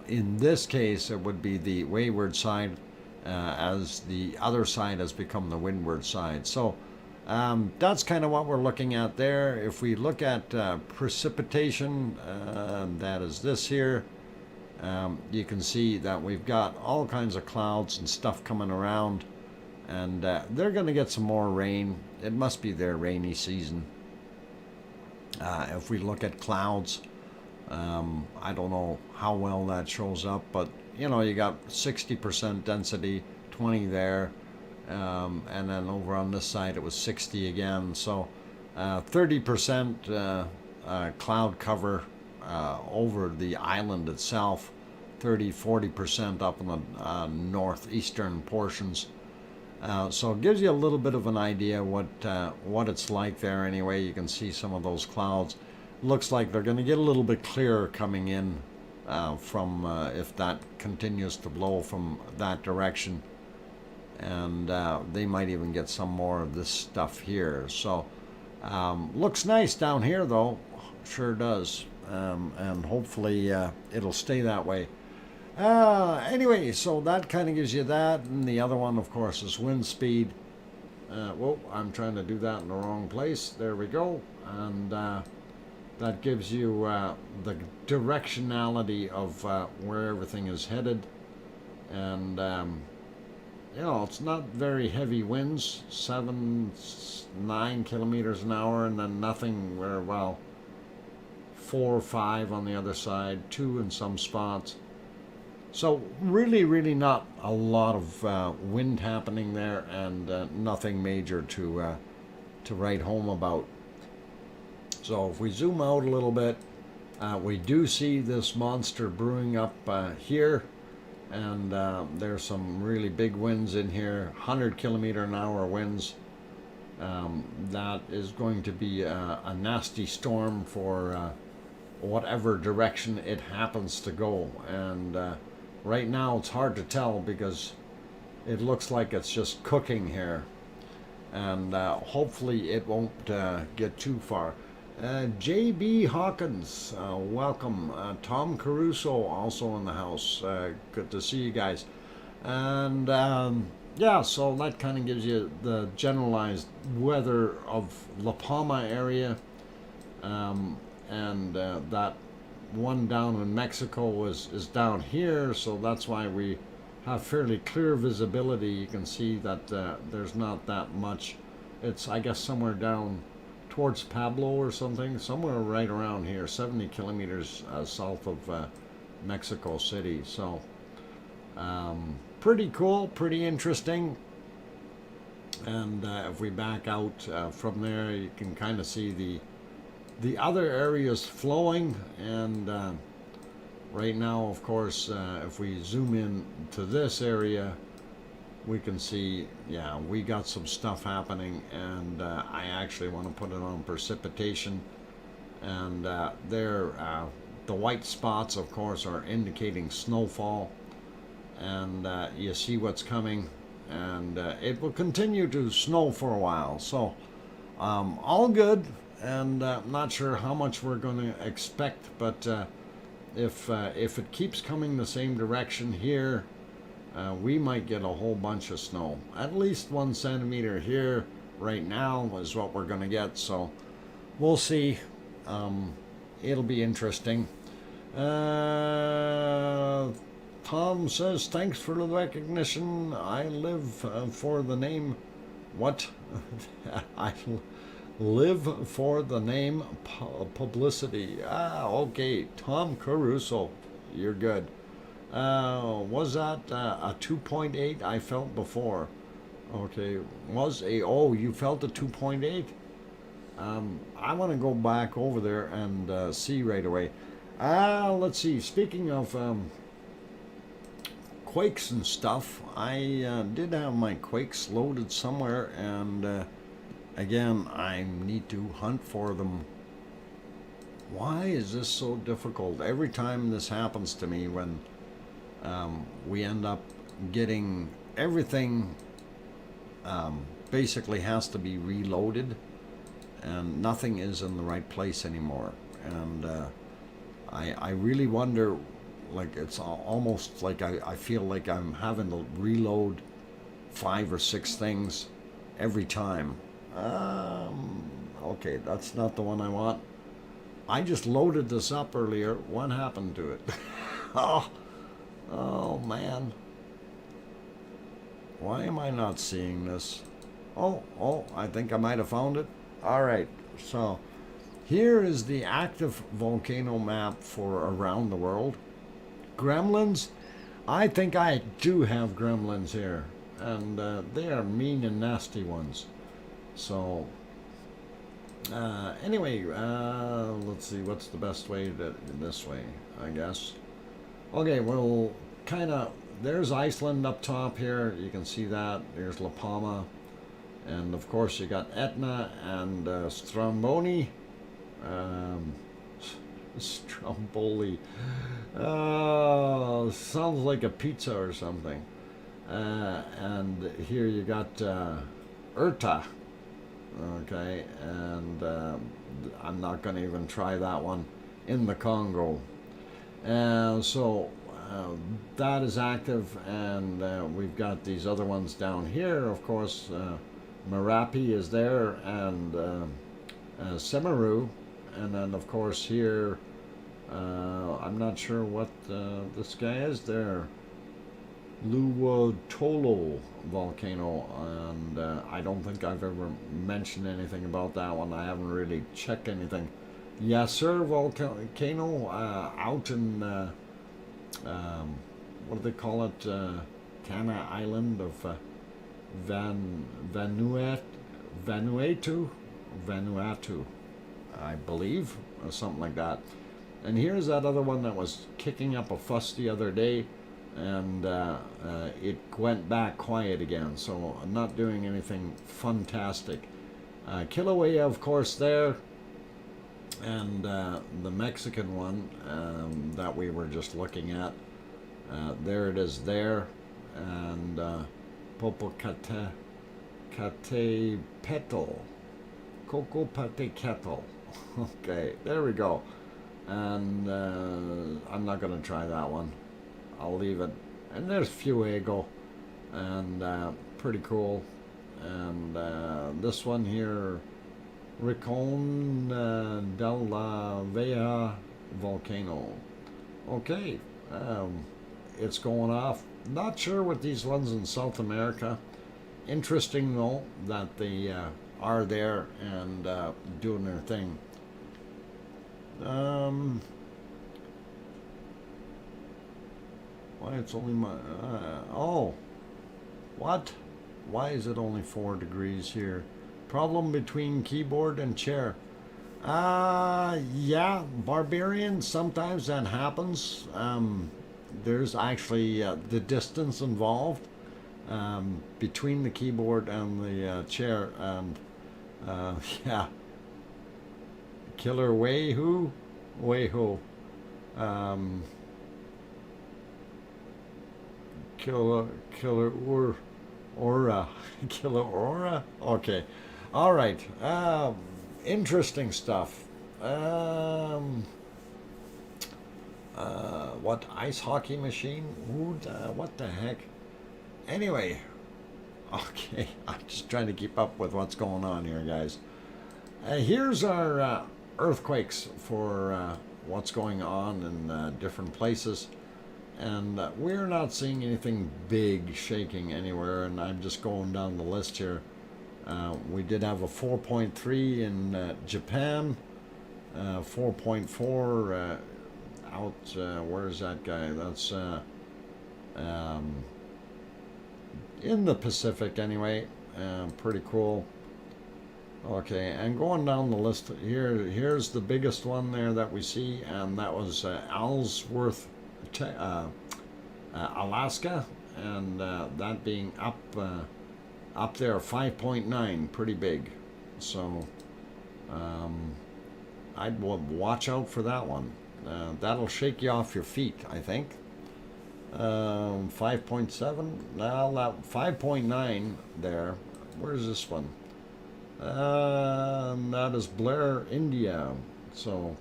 in this case it would be the wayward side, as the other side has become the windward side. So that's kind of what we're looking at there. If we look at precipitation, that is this here, you can see that we've got all kinds of clouds and stuff coming around, and they're going to get some more rain. It must be their rainy season. If we look at clouds, I don't know how well that shows up, but you know, you got 60% density, 20 there, and then over on this side it was 60 again. So 30% cloud cover over the island itself, 30-40% up in the northeastern portions. So it gives you a little bit of an idea what it's like there. Anyway, you can see some of those clouds. Looks like they're going to get a little bit clearer coming in from if that continues to blow from that direction, and they might even get some more of this stuff here. So looks nice down here though, sure does, and hopefully it'll stay that way. Anyway, so that kind of gives you that, and the other one, of course, is wind speed. Whoa, I'm trying to do that in the wrong place. There we go, and that gives you the directionality of where everything is headed, and you know, it's not very heavy winds, 7-9 kilometers an hour, and then nothing where, well, 4 or 5 on the other side, 2 in some spots. So really not a lot of wind happening there, and nothing major to write home about. So if we zoom out a little bit, we do see this monster brewing up here, and there's some really big winds in here, 100-kilometer-an-hour winds. That is going to be a nasty storm for whatever direction it happens to go, and right now it's hard to tell because it looks like it's just cooking here, and hopefully it won't get too far. J.B. Hawkins, welcome. Tom Caruso also in the house. Good to see you guys. And yeah, so that kind of gives you the generalized weather of La Palma area, and that one down in Mexico is down here, so that's why we have fairly clear visibility. You can see that there's not that much. It's, I guess, somewhere down towards Pablo or something, somewhere right around here, 70 kilometers south of Mexico City. So pretty cool, pretty interesting. And if we back out from there, you can kind of see the other areas flowing. And right now, of course, if we zoom in to this area, we can see, yeah, we got some stuff happening. And I actually want to put it on precipitation. And there, the white spots, of course, are indicating snowfall. And you see what's coming. And it will continue to snow for a while. So all good. And not sure how much we're going to expect, but if it keeps coming the same direction here, we might get a whole bunch of snow. At least 1 centimeter here right now is what we're going to get. So we'll see. It'll be interesting. Tom says, thanks for the recognition. I live for the name. What? I live for the name publicity. Okay. Tom Caruso. You're good. Was that a 2.8 I felt before? Okay. You felt a 2.8? I want to go back over there and see right away. Let's see. Speaking of quakes and stuff, I did have my quakes loaded somewhere, and again, I need to hunt for them. Why is this so difficult? Every time this happens to me, when we end up getting everything basically has to be reloaded, and nothing is in the right place anymore. And I really wonder, like, it's almost like I feel like I'm having to reload 5 or 6 things every time. Okay, that's not the one I want. I just loaded this up earlier. What happened to it? Oh man. Why am I not seeing this? Oh, I think I might have found it. All right, so here is the active volcano map for around the world. Gremlins? I think I do have gremlins here, and they are mean and nasty ones. So anyway, let's see, what's the best way to this way, I guess. Okay, well, kind of, there's Iceland up top here. You can see that. There's La Palma. And of course you got Etna and Stromboli. Stromboli. Sounds like a pizza or something. And here you got Urta. Okay, and I'm not going to even try that one, in the Congo. So that is active, and we've got these other ones down here. Of course, Merapi is there, and Semaru, and then of course here, I'm not sure what this guy is there. Luwotolo volcano, and I don't think I've ever mentioned anything about that one. I haven't really checked anything. Yasser volcano out in what do they call it? Tana Island of Vanuatu, I believe, or something like that. And here's that other one that was kicking up a fuss the other day, and it went back quiet again, so I'm not doing anything fantastic. Kilauea, of course, there, and the Mexican one that we were just looking at, there it is there, and Popocatépetl, Cocopatecatl. Okay, there we go. And I'm not going to try that one. I'll leave it. And there's Fuego. And pretty cool. And this one here, Rincon del la Vella volcano. Okay, it's going off. Not sure what these ones in South America. Interesting though that they are there and doing their thing. Why it's only my oh, what? Why is it only 4 degrees here? Problem between keyboard and chair. Yeah, Barbarian, sometimes that happens. There's actually the distance involved between the keyboard and the chair, and yeah. Killer Wayhoo? Wayhoo. Killer Aura. Killer Aura? Okay. All right. Interesting stuff. What ice hockey machine? What the heck? Anyway, okay, I'm just trying to keep up with what's going on here, guys. Here's our earthquakes for what's going on in different places. And we're not seeing anything big shaking anywhere, and I'm just going down the list here. We did have a 4.3 in Japan, 4.4 out, where's that guy? That's in the Pacific anyway. Pretty cool. Okay, and going down the list here's the biggest one there that we see, and that was Ellsworth, Alaska, and that being up there, 5.9, pretty big. So I'd watch out for that one. That'll shake you off your feet, I think. 5.7. Now that 5.9 there. Where's this one? That is Blair, India. So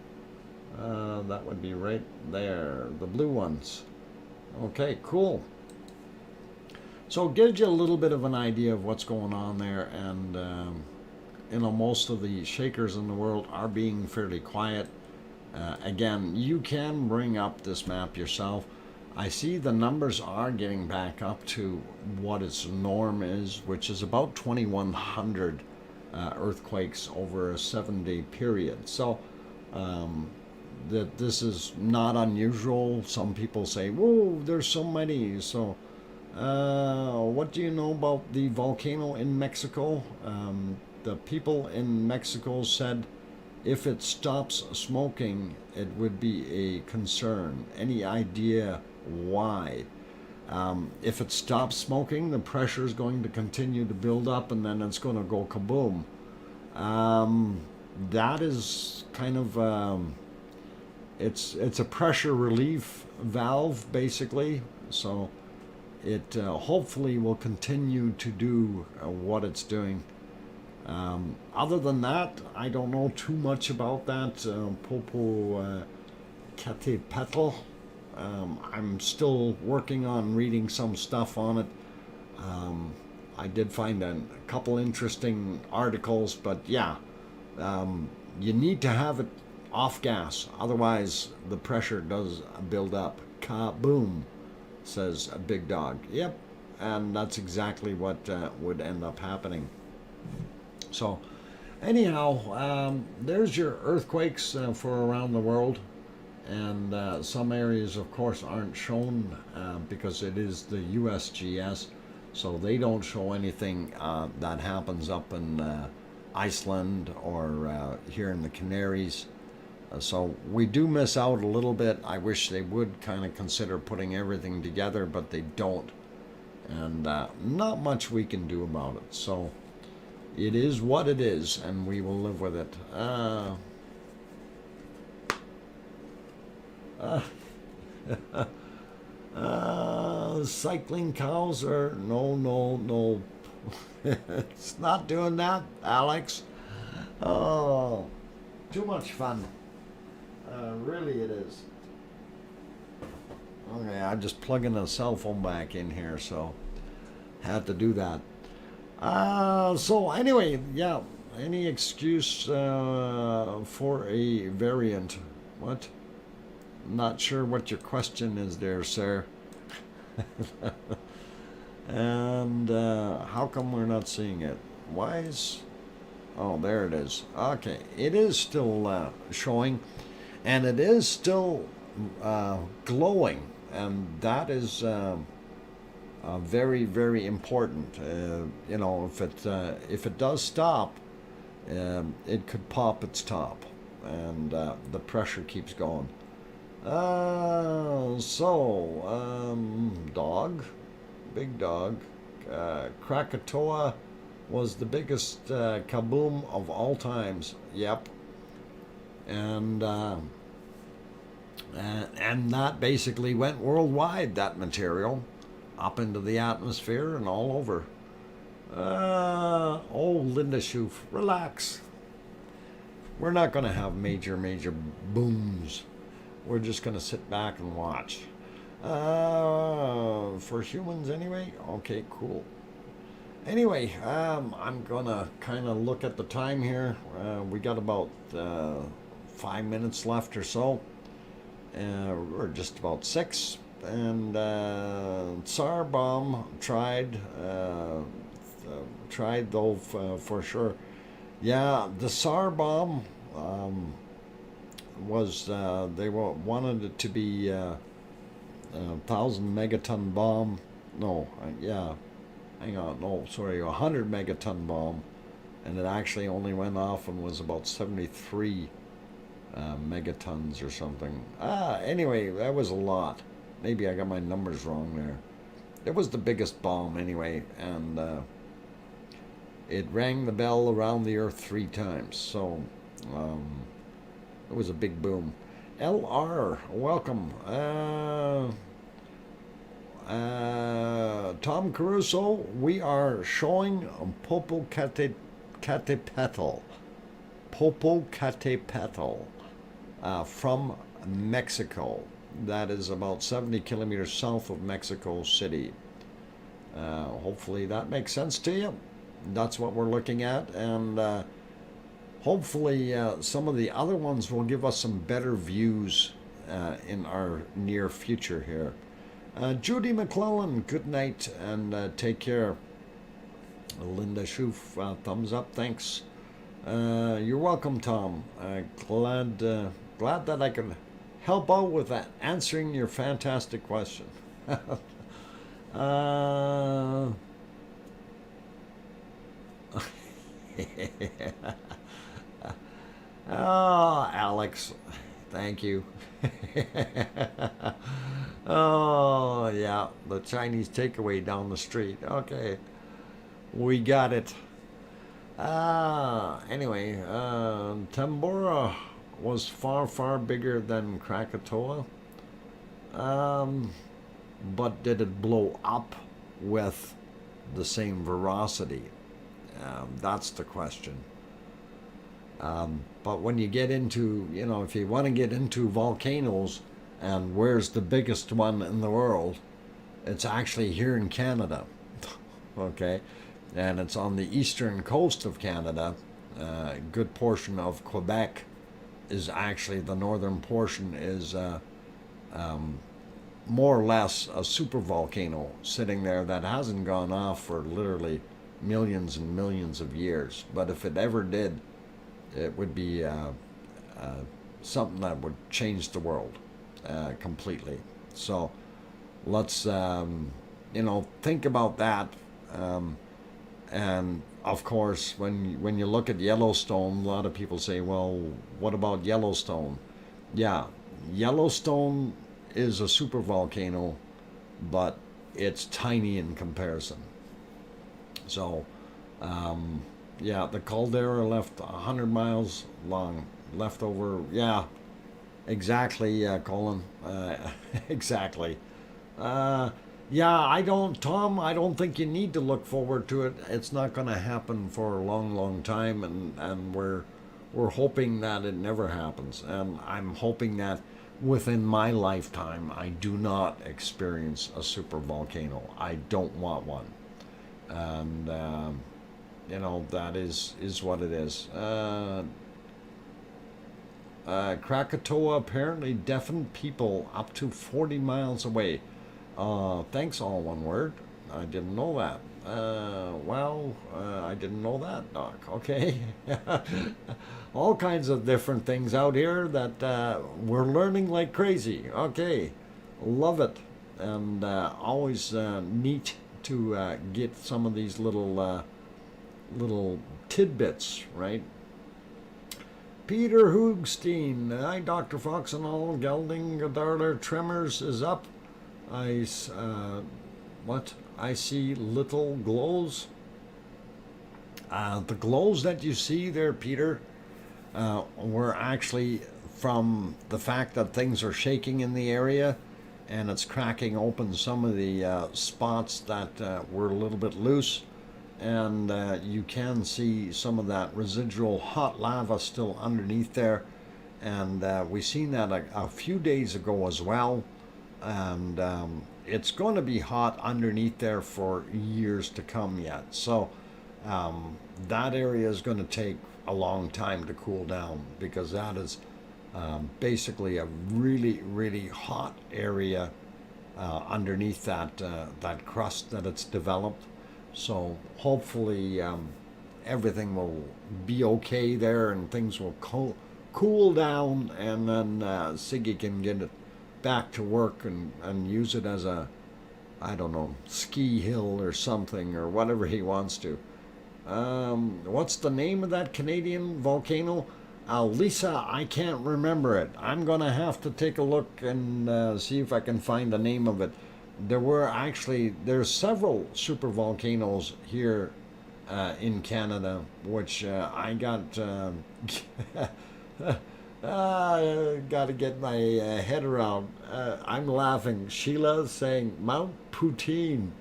that would be right there. The blue ones. Okay, cool. So it gives you a little bit of an idea of what's going on there, and you know, most of the shakers in the world are being fairly quiet. Again, you can bring up this map yourself. I see the numbers are getting back up to what its norm is, which is about 2,100 earthquakes over a 7-day period. So that this is not unusual. Some people say, whoa, there's so many. So what do you know about the volcano in Mexico? The people in Mexico said if it stops smoking, it would be a concern. Any idea why? If it stops smoking, the pressure is going to continue to build up, and then it's going to go kaboom. That is kind of it's a pressure relief valve, basically. So it hopefully will continue to do what it's doing. Other than that, I don't know too much about that. Popo Catepetal. I'm still working on reading some stuff on it. I did find a couple interesting articles, but yeah, you need to have it off gas, otherwise the pressure does build up. Kaboom, says a big dog. Yep, and that's exactly what would end up happening. So anyhow, there's your earthquakes for around the world. And some areas, of course, aren't shown because it is the USGS, so they don't show anything that happens up in Iceland or here in the Canaries. So we do miss out a little bit. I wish they would kind of consider putting everything together, but they don't. And not much we can do about it. So it is what it is, and we will live with it. Cycling cows are no. It's not doing that, Alex. Oh, too much fun. Really it is. Okay, I'm just plugging a cell phone back in here, so Had to do that. So anyway, yeah. Any excuse for a variant? What? Not sure what your question is there, sir. And how come we're not seeing it? Why is... Oh, there it is. Okay, it is still showing, and it is still glowing, and that is very, very important. You know, if it does stop, it could pop its top, and the pressure keeps going. Dog, big dog, Krakatoa was the biggest kaboom of all times. Yep. And that basically went worldwide, that material, up into the atmosphere and all over. Oh, Linda Schoof, relax. We're not going to have major booms. We're just going to sit back and watch. For humans anyway? Okay, cool. Anyway, I'm gonna kind of look at the time here. We got about 5 minutes left or so. We're just about 6. And Tsar Bomb tried though for sure. Yeah, the Tsar Bomb was they wanted it to be 1,000 megaton bomb. No, yeah. Hang on, no, sorry, 100 megaton bomb, and it actually only went off and was about 73 megatons or something. Anyway, that was a lot. Maybe I got my numbers wrong there. It was the biggest bomb anyway, and it rang the bell around the Earth 3 times, so it was a big boom. LR, welcome. Tom Caruso, we are showing Popocatépetl from Mexico. That is about 70 kilometers south of Mexico City. Hopefully that makes sense to you. That's what we're looking at, and hopefully some of the other ones will give us some better views in our near future here. Judy McClellan, good night and take care. Linda Schoof, thumbs up, thanks. You're welcome, Tom. Glad that I could help out with that, answering your fantastic question. Oh, Alex, thank you. Oh, yeah, the Chinese takeaway down the street. Okay, we got it. Anyway, Tambora was far bigger than Krakatoa. But did it blow up with the same veracity? That's the question. But when you get into, you know, if you want to get into volcanoes and where's the biggest one in the world, it's actually here in Canada. Okay? And it's on the eastern coast of Canada. A good portion of Quebec is actually, the northern portion is more or less a supervolcano sitting there that hasn't gone off for literally millions and millions of years. But if it ever did, it would be something that would change the world completely. So let's, you know, think about that. And of course, when you look at Yellowstone, a lot of people say, well, what about Yellowstone? Yeah, Yellowstone is a supervolcano, but it's tiny in comparison. So, yeah, the caldera left 100 miles long, left over, yeah, exactly, Colin, exactly. Yeah, Tom, I don't think you need to look forward to it. It's not going to happen for a long time, and we're hoping that it never happens. And I'm hoping that within my lifetime, I do not experience a supervolcano. I don't want one. and you know, that is what it is. Krakatoa apparently deafened people up to 40 miles away. Thanks, all one word. I didn't know that. I didn't know that, Doc. Okay. All kinds of different things out here that we're learning like crazy. Okay. Love it. And always neat to get some of these little tidbits, right? Peter Hoogstein, hi Dr. Fox and all, gelding, Godarler, Tremors is up. I see little glows. The glows that you see there, Peter, were actually from the fact that things are shaking in the area, and it's cracking open some of the spots that were a little bit loose. And you can see some of that residual hot lava still underneath there, and we seen that a few days ago as well, and it's going to be hot underneath there for years to come yet. So that area is going to take a long time to cool down, because that is basically a really hot area underneath that crust that it's developed. So hopefully everything will be okay there, and things will cool down, and then Siggy can get it back to work and use it as a, I don't know, ski hill or something, or whatever he wants to. What's the name of that Canadian volcano? Lisa, I can't remember it. I'm going to have to take a look and see if I can find the name of it. There's several super volcanoes here in Canada, which I got got to get my head around. I'm laughing. Sheila's saying Mount Poutine.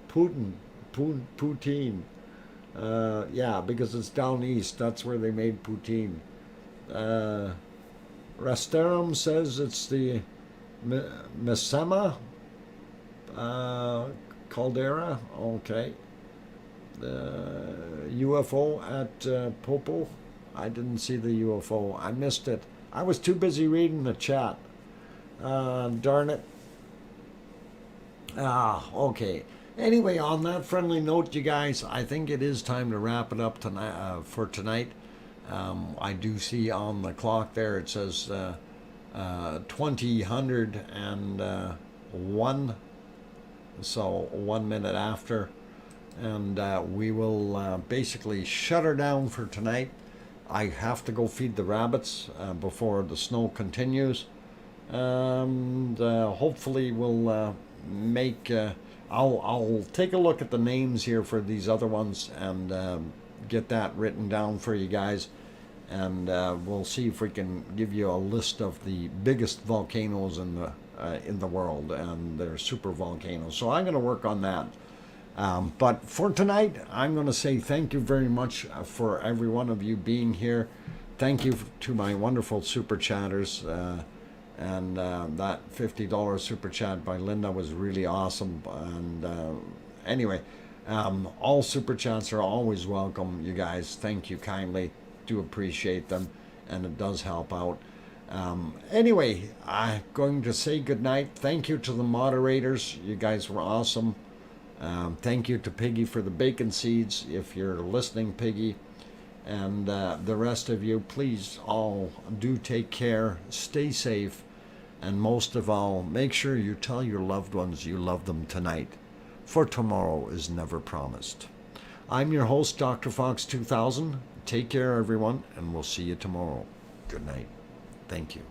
Poutine. Yeah, because it's down east. That's where they made poutine. Rasterum says it's the Mesema caldera. Okay. UFO at Popo. I didn't see the UFO. I missed it. I was too busy reading the chat. Darn it. Okay. Anyway, on that friendly note, you guys, I think it is time to wrap it up tonight, for tonight. I do see on the clock there it says 20:01, so 1 minute after, and we will basically shut her down for tonight. I have to go feed the rabbits before the snow continues, and hopefully we'll make. I'll take a look at the names here for these other ones and get that written down for you guys, and we'll see if we can give you a list of the biggest volcanoes in the world and their super volcanoes. So I'm going to work on that. But for tonight, I'm going to say thank you very much for every one of you being here. Thank you to my wonderful super chatters. And that $50 super chat by Linda was really awesome. And anyway, all super chats are always welcome, you guys. Thank you kindly. Do appreciate them, and it does help out. Anyway, I'm going to say goodnight. Thank you to the moderators. You guys were awesome. Thank you to Piggy for the bacon seeds, if you're listening, Piggy. And the rest of you, please all do take care. Stay safe. And most of all, make sure you tell your loved ones you love them tonight, for tomorrow is never promised. I'm your host, Dr. Fox2000. Take care, everyone, and we'll see you tomorrow. Good night. Thank you.